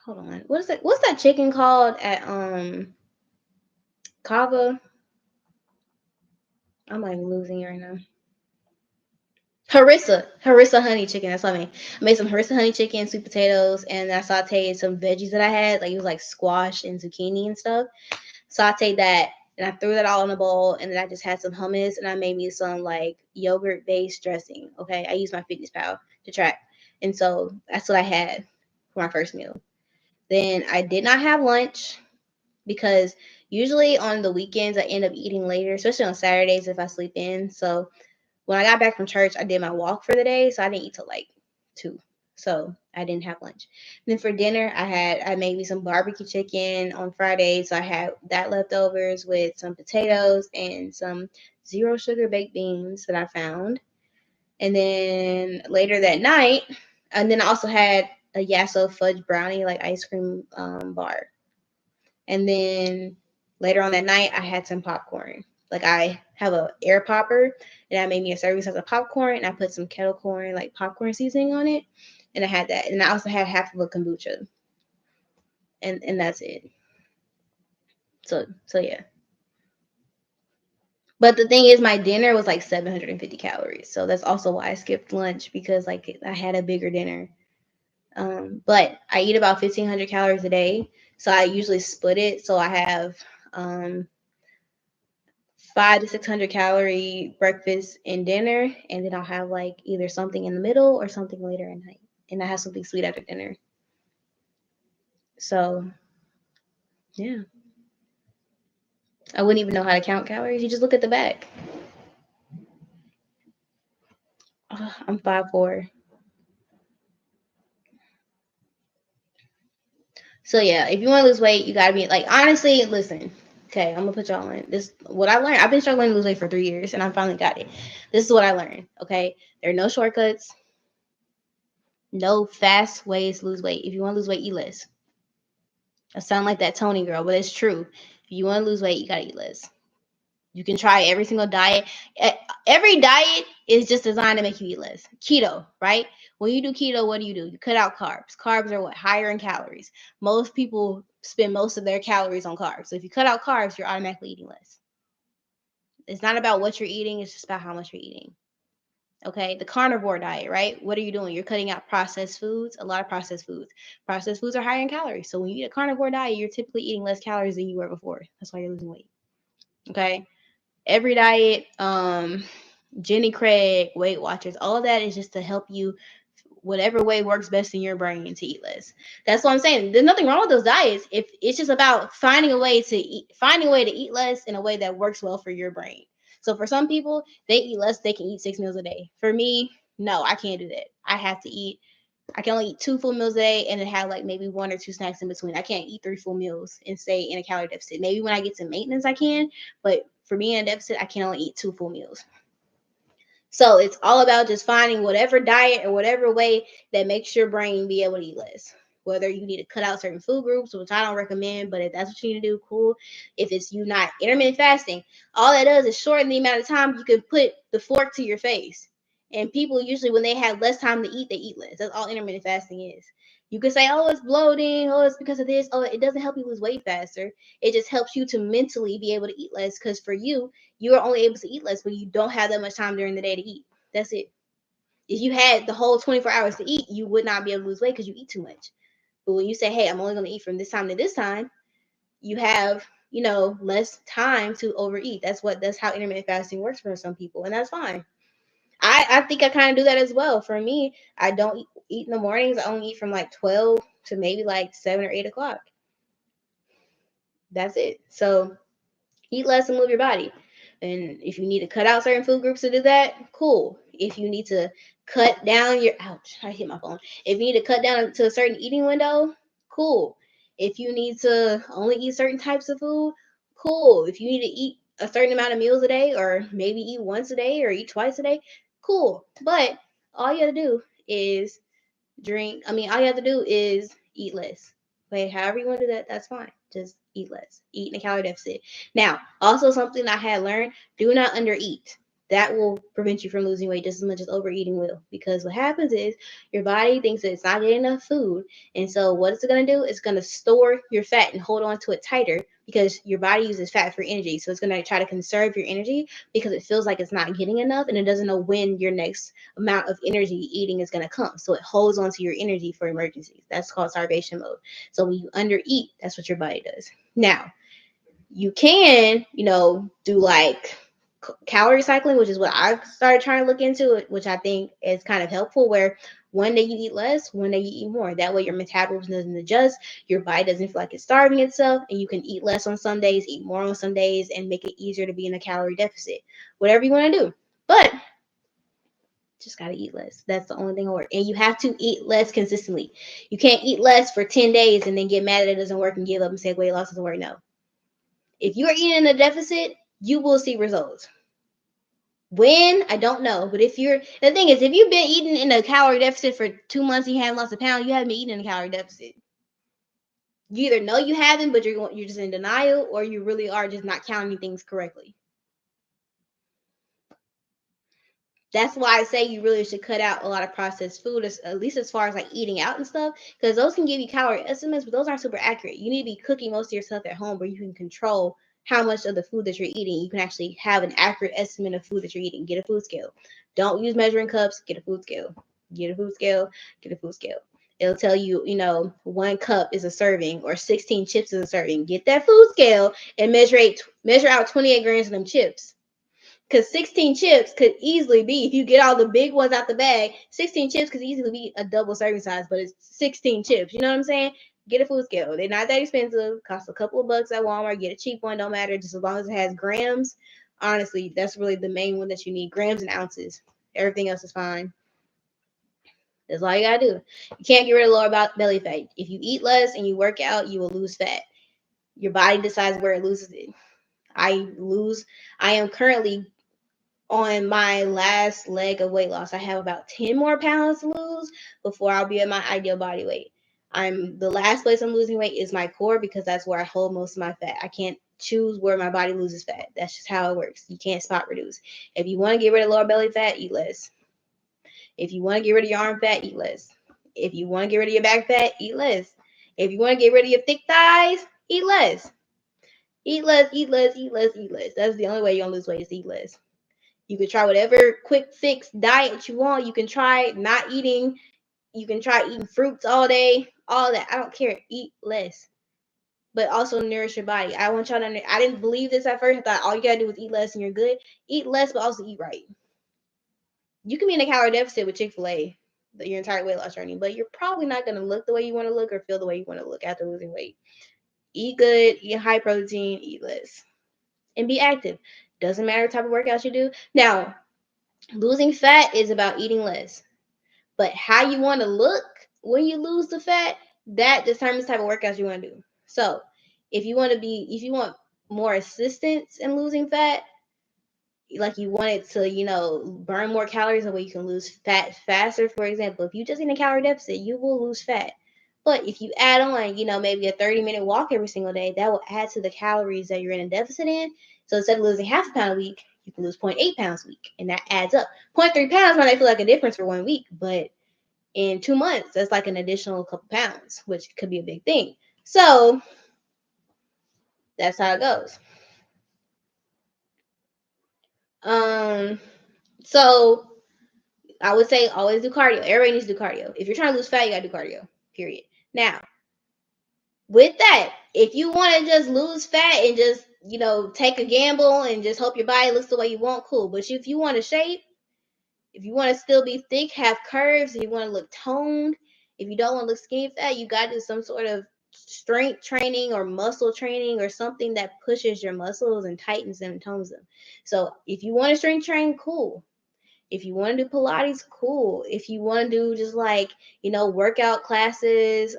hold on. What's that chicken called at Kava? I'm like losing it right now. Harissa honey chicken. That's what I mean. I made some harissa honey chicken, sweet potatoes, and I sauteed some veggies that I had. Like it was like squash and zucchini and stuff. Sauteed that, and I threw that all in a bowl. And then I just had some hummus, and I made me some like yogurt based dressing. Okay, I used my Fitness Pal to track, and so that's what I had for my first meal. Then I did not have lunch because usually on the weekends I end up eating later, especially on Saturdays if I sleep in. So when I got back from church, I did my walk for the day, so I didn't eat till like 2. So I didn't have lunch. And then for dinner, I made me some barbecue chicken on Friday, so I had that leftovers with some potatoes and some zero sugar baked beans that I found. And then later that night, and then I also had a Yasso fudge brownie, like ice cream bar. And then later on that night, I had some popcorn. Like I have a air popper, and I made me a serving size of popcorn, and I put some kettle corn, like popcorn seasoning on it, and I had that. And I also had half of a kombucha, and that's it. So yeah. But the thing is, my dinner was like 750 calories, so that's also why I skipped lunch because like I had a bigger dinner. But I eat about 1,500 calories a day, so I usually split it. So I have 500 to 600 calorie breakfast and dinner, and then I'll have like either something in the middle or something later at night, and I have something sweet after dinner. So yeah, I wouldn't even know how to count calories. You just look at the back. I'm 5'4". So yeah, if you want to lose weight, you gotta be like honestly, listen. Okay, I'm gonna put y'all in. This what I learned. I've been struggling to lose weight for 3 years, and I finally got it. This is what I learned. Okay, there are no shortcuts, no fast ways to lose weight. If you want to lose weight, eat less. I sound like that Tony girl, but it's true. If you want to lose weight, you gotta eat less. You can try every single diet. Every diet is just designed to make you eat less. Keto, right? When you do keto, what do? You cut out carbs. Carbs are what? Higher in calories. Most people spend most of their calories on carbs. So if you cut out carbs, you're automatically eating less. It's not about what you're eating, it's just about how much you're eating. Okay, the carnivore diet, right? What are you doing? You're cutting out processed foods, a lot of processed foods. Processed foods are higher in calories. So when you eat a carnivore diet, you're typically eating less calories than you were before. That's why you're losing weight. Okay. Every diet, Jenny Craig, Weight Watchers, all of that is just to help you whatever way works best in your brain to eat less. That's what I'm saying. There's nothing wrong with those diets. If it's just about finding a way to eat less in a way that works well for your brain. So for some people, they eat less, they can eat 6 meals a day. For me, no, I can't do that. I can only eat 2 full meals a day and then have like maybe 1 or 2 snacks in between. I can't eat 3 full meals and stay in a calorie deficit. Maybe when I get to maintenance, I can, but for me in a deficit, I can only eat 2 full meals. So it's all about just finding whatever diet or whatever way that makes your brain be able to eat less. Whether you need to cut out certain food groups, which I don't recommend, but if that's what you need to do, cool. If it's you not intermittent fasting, all that does is shorten the amount of time you can put the fork to your face. And people usually, when they have less time to eat, they eat less. That's all intermittent fasting is. You can say, oh, it's bloating. Oh, it's because of this. Oh, it doesn't help you lose weight faster. It just helps you to mentally be able to eat less because for you, you are only able to eat less when you don't have that much time during the day to eat. That's it. If you had the whole 24 hours to eat, you would not be able to lose weight because you eat too much. But when you say, hey, I'm only going to eat from this time to this time, you have, less time to overeat. That's how intermittent fasting works for some people. And that's fine. I think I kind of do that as well. For me, I don't eat in the mornings. I only eat from like 12 to maybe like 7 or 8 o'clock. That's it. So eat less and move your body. And if you need to cut out certain food groups to do that, cool. If you need to cut down ouch, I hit my phone. If you need to cut down to a certain eating window, cool. If you need to only eat certain types of food, cool. If you need to eat a certain amount of meals a day, or maybe eat once a day or eat twice a day, cool. But all you have to do is all you have to do is eat less. Okay, however you want to do that, that's fine. Just eat less. Eat in a calorie deficit. Now, also something I had learned, do not undereat. That will prevent you from losing weight just as much as overeating will. Because what happens is your body thinks that it's not getting enough food. And so what is it going to do? It's going to store your fat and hold on to it tighter because your body uses fat for energy. So it's going to try to conserve your energy because it feels like it's not getting enough and it doesn't know when your next amount of energy eating is going to come. So it holds on to your energy for emergencies. That's called starvation mode. So when you undereat, that's what your body does. Now, you can, do like calorie cycling, which is what I started trying to look into, which I think is kind of helpful, where one day you eat less, one day you eat more. That way your metabolism doesn't adjust, your body doesn't feel like it's starving itself, and you can eat less on some days, eat more on some days, and make it easier to be in a calorie deficit. Whatever you want to do. But just got to eat less. That's the only thing that works. And you have to eat less consistently. You can't eat less for 10 days and then get mad that it doesn't work and give up and say weight loss doesn't work. No. If you are eating in a deficit, you will see results. When? I don't know. But the thing is, if you've been eating in a calorie deficit for 2 months and you haven't lost a pound, you haven't been eating in a calorie deficit. You either know you haven't, but you're just in denial, or you really are just not counting things correctly. That's why I say you really should cut out a lot of processed food, at least as far as like eating out and stuff, because those can give you calorie estimates, but those aren't super accurate. You need to be cooking most of your stuff at home where you can control how much of the food that you're eating. You can actually have an accurate estimate of food that you're eating. Get a food scale. Don't use measuring cups. Get a food scale. Get a food scale. Get a food scale. It'll tell you, 1 cup is a serving or 16 chips is a serving. Get that food scale and measure out 28 grams of them chips. Because 16 chips could easily be, if you get all the big ones out the bag, 16 chips could easily be a double serving size, but it's 16 chips. You know what I'm saying? Get a food scale. They're not that expensive. Cost a couple of bucks at Walmart. Get a cheap one. Don't matter. Just as long as it has grams. Honestly, that's really the main one that you need. Grams and ounces. Everything else is fine. That's all you gotta do. You can't get rid of lower belly fat. If you eat less and you work out, you will lose fat. Your body decides where it loses it. I am currently on my last leg of weight loss. I have about 10 more pounds to lose before I'll be at my ideal body weight. The last place I'm losing weight is my core, because that's where I hold most of my fat. I can't choose where my body loses fat. That's just how it works. You can't spot reduce. If you want to get rid of lower belly fat, eat less. If you want to get rid of your arm fat, eat less. If you want to get rid of your back fat, eat less. If you want to get rid of your thick thighs, eat less. Eat less, eat less, eat less, eat less. That's the only way you're going to lose weight, is eat less. You can try whatever quick fix diet you want. You can try not eating. You can try eating fruits all day, all that. I don't care. Eat less, but also nourish your body. I want y'all to. I didn't believe this at first. I thought all you gotta do is eat less and you're good. Eat less, but also eat right. You can be in a calorie deficit with Chick-fil-A your entire weight loss journey, but you're probably not gonna look the way you want to look or feel the way you want to look after losing weight. Eat good, eat high protein, eat less, and be active. Doesn't matter the type of workouts you do. Now, losing fat is about eating less. But how you want to look when you lose the fat, that determines the type of workouts you want to do. So if you want more assistance in losing fat, like you want it to, burn more calories, the way you can lose fat faster. For example, if you just in a calorie deficit, you will lose fat. But if you add on, maybe a 30-minute walk every single day, that will add to the calories that you're in a deficit in. So instead of losing half a pound a week, you can lose 0.8 pounds a week, and that adds up. 0.3 pounds might not feel like a difference for 1 week, but in 2 months, that's like an additional couple pounds, which could be a big thing. So that's how it goes. So I would say always do cardio. Everybody needs to do cardio. If you're trying to lose fat, you gotta do cardio. Period. Now, with that, if you want to just lose fat and just take a gamble and just hope your body looks the way you want, cool. But if you want to shape, if you want to still be thick, have curves, if you want to look toned, if you don't want to look skinny fat, you got to do some sort of strength training or muscle training or something that pushes your muscles and tightens them and tones them. So if you want to strength train, cool. If you want to do Pilates, cool. If you want to do just workout classes,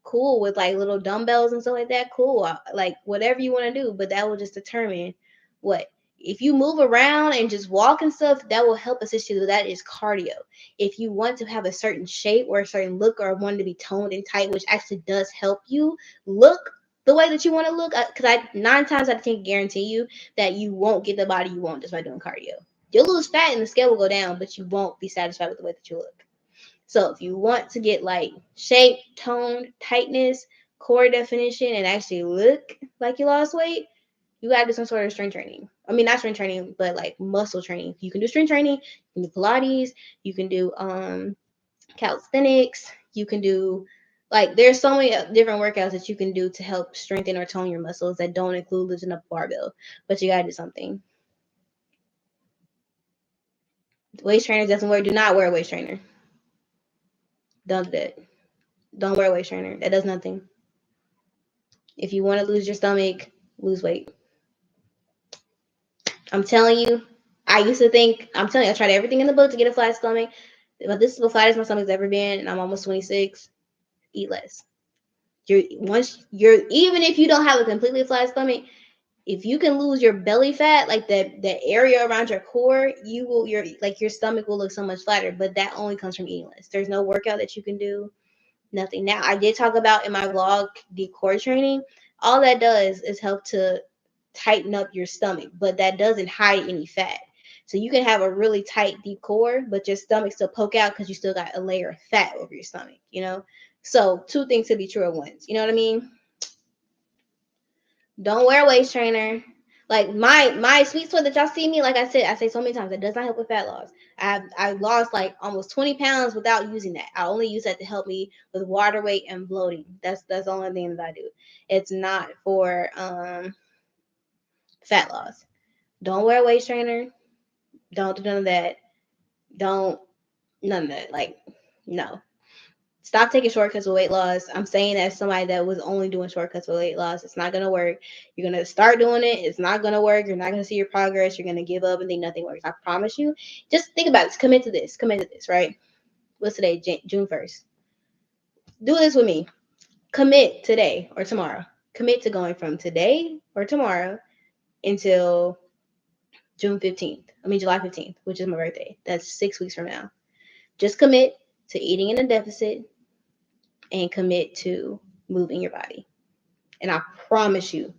cool, with like little dumbbells and stuff like that, cool. Like whatever you want to do, but that will just determine what. If you move around and just walk and stuff, that will help assist you. That is cardio. If you want to have a certain shape or a certain look or want to be toned and tight, which actually does help you look the way that you want to look, because I 9 times out of 10 guarantee you that you won't get the body you want just by doing cardio. You'll lose fat and the scale will go down, but you won't be satisfied with the way that you look. So if you want to get like shape, tone, tightness, core definition, and actually look like you lost weight, you gotta do some sort of strength training. I mean, not strength training, but like muscle training. You can do strength training, you can do Pilates, you can do calisthenics, you can do there's so many different workouts that you can do to help strengthen or tone your muscles that don't include lifting up a barbell. But you gotta do something. Waist trainers doesn't work. Do not wear a waist trainer. Don't do that. Don't wear a waist trainer. That does nothing. If you want to lose your stomach, lose weight. I'm telling you, I'm telling you, I tried everything in the book to get a flat stomach, but this is the flattest my stomach's ever been, and I'm almost 26. Eat less. Even if you don't have a completely flat stomach, if you can lose your belly fat, like the area around your core, your stomach will look so much flatter. But that only comes from eating less. There's no workout that you can do. Nothing. Now, I did talk about in my vlog the core training. All that does is help to tighten up your stomach, but that doesn't hide any fat. So you can have a really tight, deep core, but your stomach still poke out because you still got a layer of fat over your stomach, So 2 things to be true at once. You know what I mean? Don't wear a waist trainer. Like my sweet spot that y'all see me, like I say so many times, that does not help with fat loss. I lost like almost 20 pounds without using that. I only use that to help me with water weight and bloating. That's the only thing that I do. It's not for fat loss. Don't wear a waist trainer. Don't do none of that. None of that. Like, no. Stop taking shortcuts with weight loss. I'm saying as somebody that was only doing shortcuts with weight loss. It's not going to work. You're going to start doing it. It's not going to work. You're not going to see your progress. You're going to give up and think nothing works. I promise you. Just think about this. Commit to this. Right? What's today? June 1st. Do this with me. Commit today or tomorrow. Commit to going from today or tomorrow until July 15th, which is my birthday. That's 6 weeks from now. Just commit to eating in a deficit and commit to moving your body. And I promise you,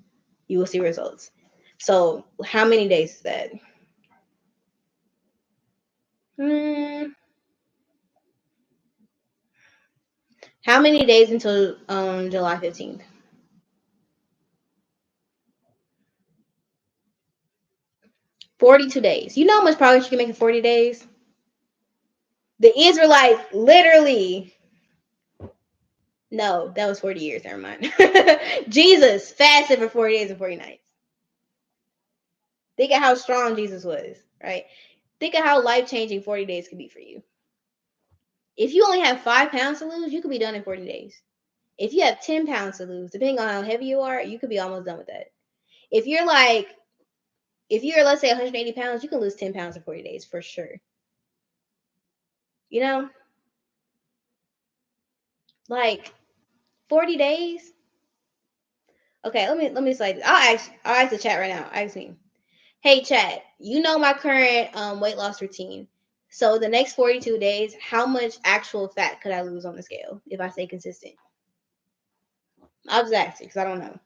you will see results. So, how many days is that? How many days until July 15th? 42 days. You know how much progress you can make in 40 days? The Israelites literally. No, that was 40 years. Never mind. Jesus fasted for 40 days and 40 nights. Think of how strong Jesus was, right? Think of how life changing 40 days could be for you. If you only have 5 pounds to lose, you could be done in 40 days. If you have 10 pounds to lose, depending on how heavy you are, you could be almost done with that. If you're let's say 180 pounds, you can lose 10 pounds in 40 days for sure. You know, like 40 days. Okay, let me say this. I'll ask the chat right now. Ask me. Hey chat, you know my current weight loss routine. So the next 42 days, how much actual fat could I lose on the scale if I stay consistent? I'll just ask you because I don't know.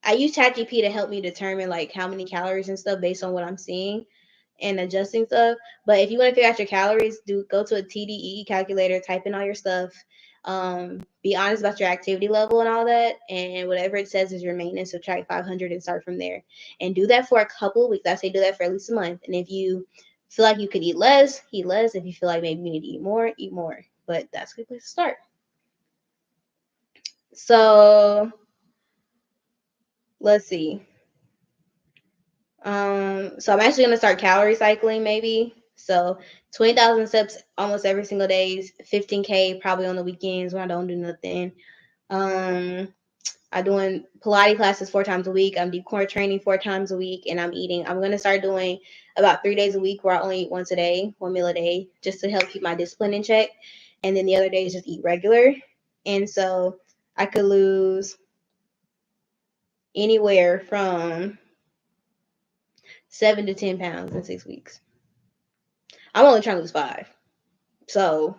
I use ChatGPT to help me determine like how many calories and stuff based on what I'm seeing and adjusting stuff. But if you want to figure out your calories, go to a TDE calculator, type in all your stuff, be honest about your activity level and all that, and whatever it says is your maintenance, subtract 500 and start from there. And do that for a couple of weeks. I say do that for at least a month. And if you feel like you could eat less, eat less. If you feel like maybe you need to eat more, eat more. But that's a good place to start. So let's see. So I'm actually gonna start calorie cycling maybe. So 20,000 steps almost every single day, 15K probably on the weekends when I don't do nothing. I'm doing Pilates classes 4 times a week. I'm deep core training 4 times a week, and I'm eating. I'm gonna start doing about 3 days a week where I only eat once a day, 1 meal a day, just to help keep my discipline in check. And then the other days just eat regular. And so I could lose anywhere from 7 to 10 pounds in 6 weeks. I'm only trying to lose 5. So,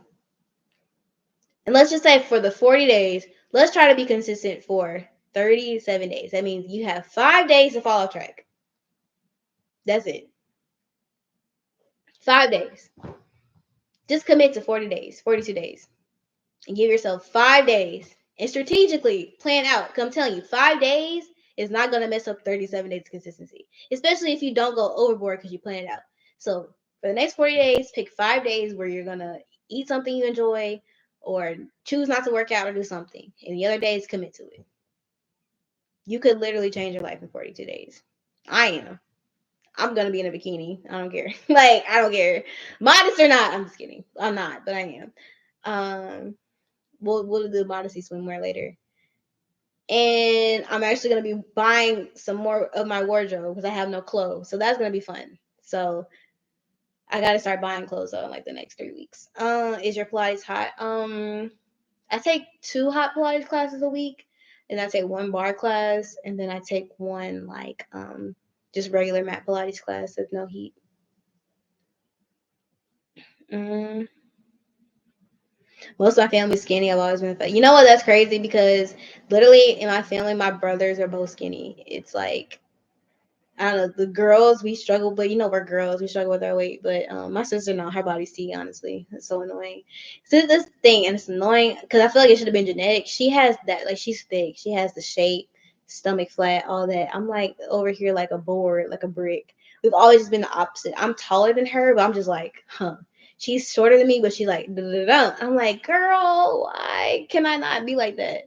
and let's just say for the 40 days, let's try to be consistent for 37 days. That means you have 5 days to fall off track. That's it. 5 days. Just commit to 40 days, 42 days, and give yourself 5 days and strategically plan out. Because I'm telling you, 5 days is not going to mess up 37 days consistency, especially if you don't go overboard because you plan it out. So for the next 40 days, pick 5 days where you're going to eat something you enjoy or choose not to work out or do something. And the other days, commit to it. You could literally change your life in 42 days. I am. I'm going to be in a bikini. I don't care. Like, I don't care. Modest or not. I'm just kidding. I'm not, but I am. We'll do modesty swimwear later. And I'm actually going to be buying some more of my wardrobe because I have no clothes. So that's going to be fun. So I got to start buying clothes though in like the next 3 weeks. Is your Pilates hot? I take 2 hot Pilates classes a week, and I take 1 bar class, and then I take 1 like just regular mat Pilates class with no heat. Most of my family's skinny. I've always been fat. You know what? That's crazy because literally in my family, my brothers are both skinny. It's like I don't know. The girls we struggle, but you know we're girls. We struggle with our weight. But my sister, no, her body's T. Honestly, it's so annoying. So this thing, and it's annoying because I feel like it should have been genetic. She has that, like she's thick. She has the shape, stomach flat, all that. I'm like over here like a board, like a brick. We've always just been the opposite. I'm taller than her, but I'm just like, huh. She's shorter than me, but she's like, da-da-da-da. I'm like, girl, why can I not be like that?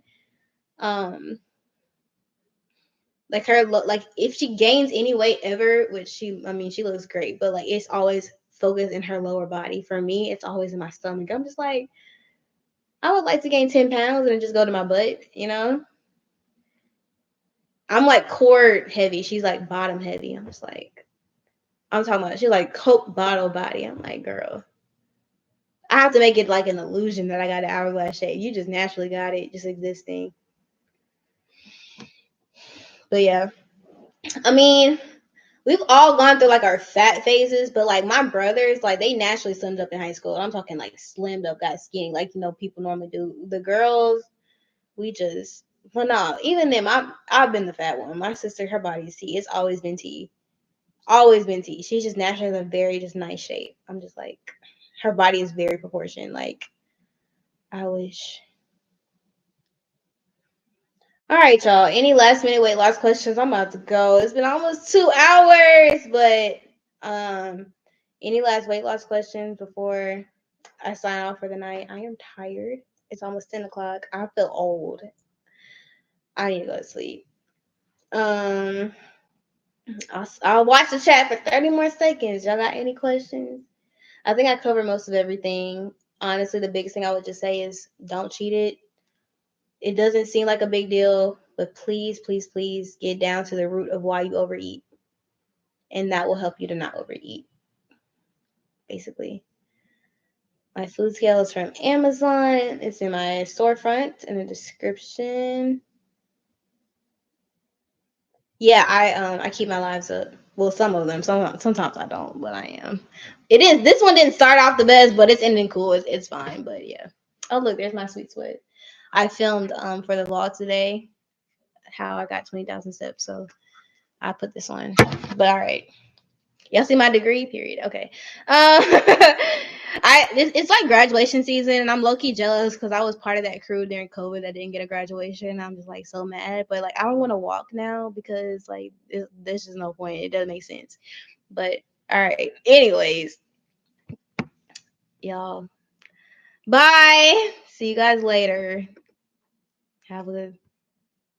Like her look, like if she gains any weight ever, which she looks great, but like it's always focused in her lower body. For me, it's always in my stomach. I'm just like, I would like to gain 10 pounds and just go to my butt, you know? I'm like core heavy. She's like bottom heavy. I'm talking about she's like Coke bottle body. I'm like, girl, I have to make it like an illusion that I got an hourglass shape. You just naturally got it, just existing. But yeah. I mean, we've all gone through like our fat phases, but like my brothers, like they naturally slimmed up in high school. I'm talking like slimmed up, got skinny, like people normally do. The girls, we just well no, even them, I've been the fat one. My sister, her body is T. It's always been T. Always been T. She's just naturally in a very just nice shape. I'm just like her body is very proportioned. Like I wish. All right, y'all. Any last minute weight loss questions? I'm about to go. It's been almost 2 hours, but any last weight loss questions before I sign off for the night? I am tired. It's almost 10 o'clock. I feel old. I need to go to sleep. Um, I'll watch the chat for 30 more seconds. Y'all got any questions? I think I covered most of everything. Honestly, the biggest thing I would just say is don't cheat it. It doesn't seem like a big deal, but please, please, please get down to the root of why you overeat. And that will help you to not overeat, basically. My food scale is from Amazon. It's in my storefront in the description. Yeah, I keep my lives up. Well, some of them. Sometimes I don't, but I am. It is. This one didn't start off the best, but it's ending cool. It's fine. But yeah. Oh look, there's my sweet sweat. I filmed for the vlog today how I got 20,000 steps. So I put this on. But all right. Y'all see my degree? Period. Okay. It's like graduation season, and I'm low key jealous because I was part of that crew during COVID that didn't get a graduation. I'm just like so mad, but like I don't want to walk now because like there's just no point. It doesn't make sense. But all right. Anyways, y'all. Bye. See you guys later. Have a good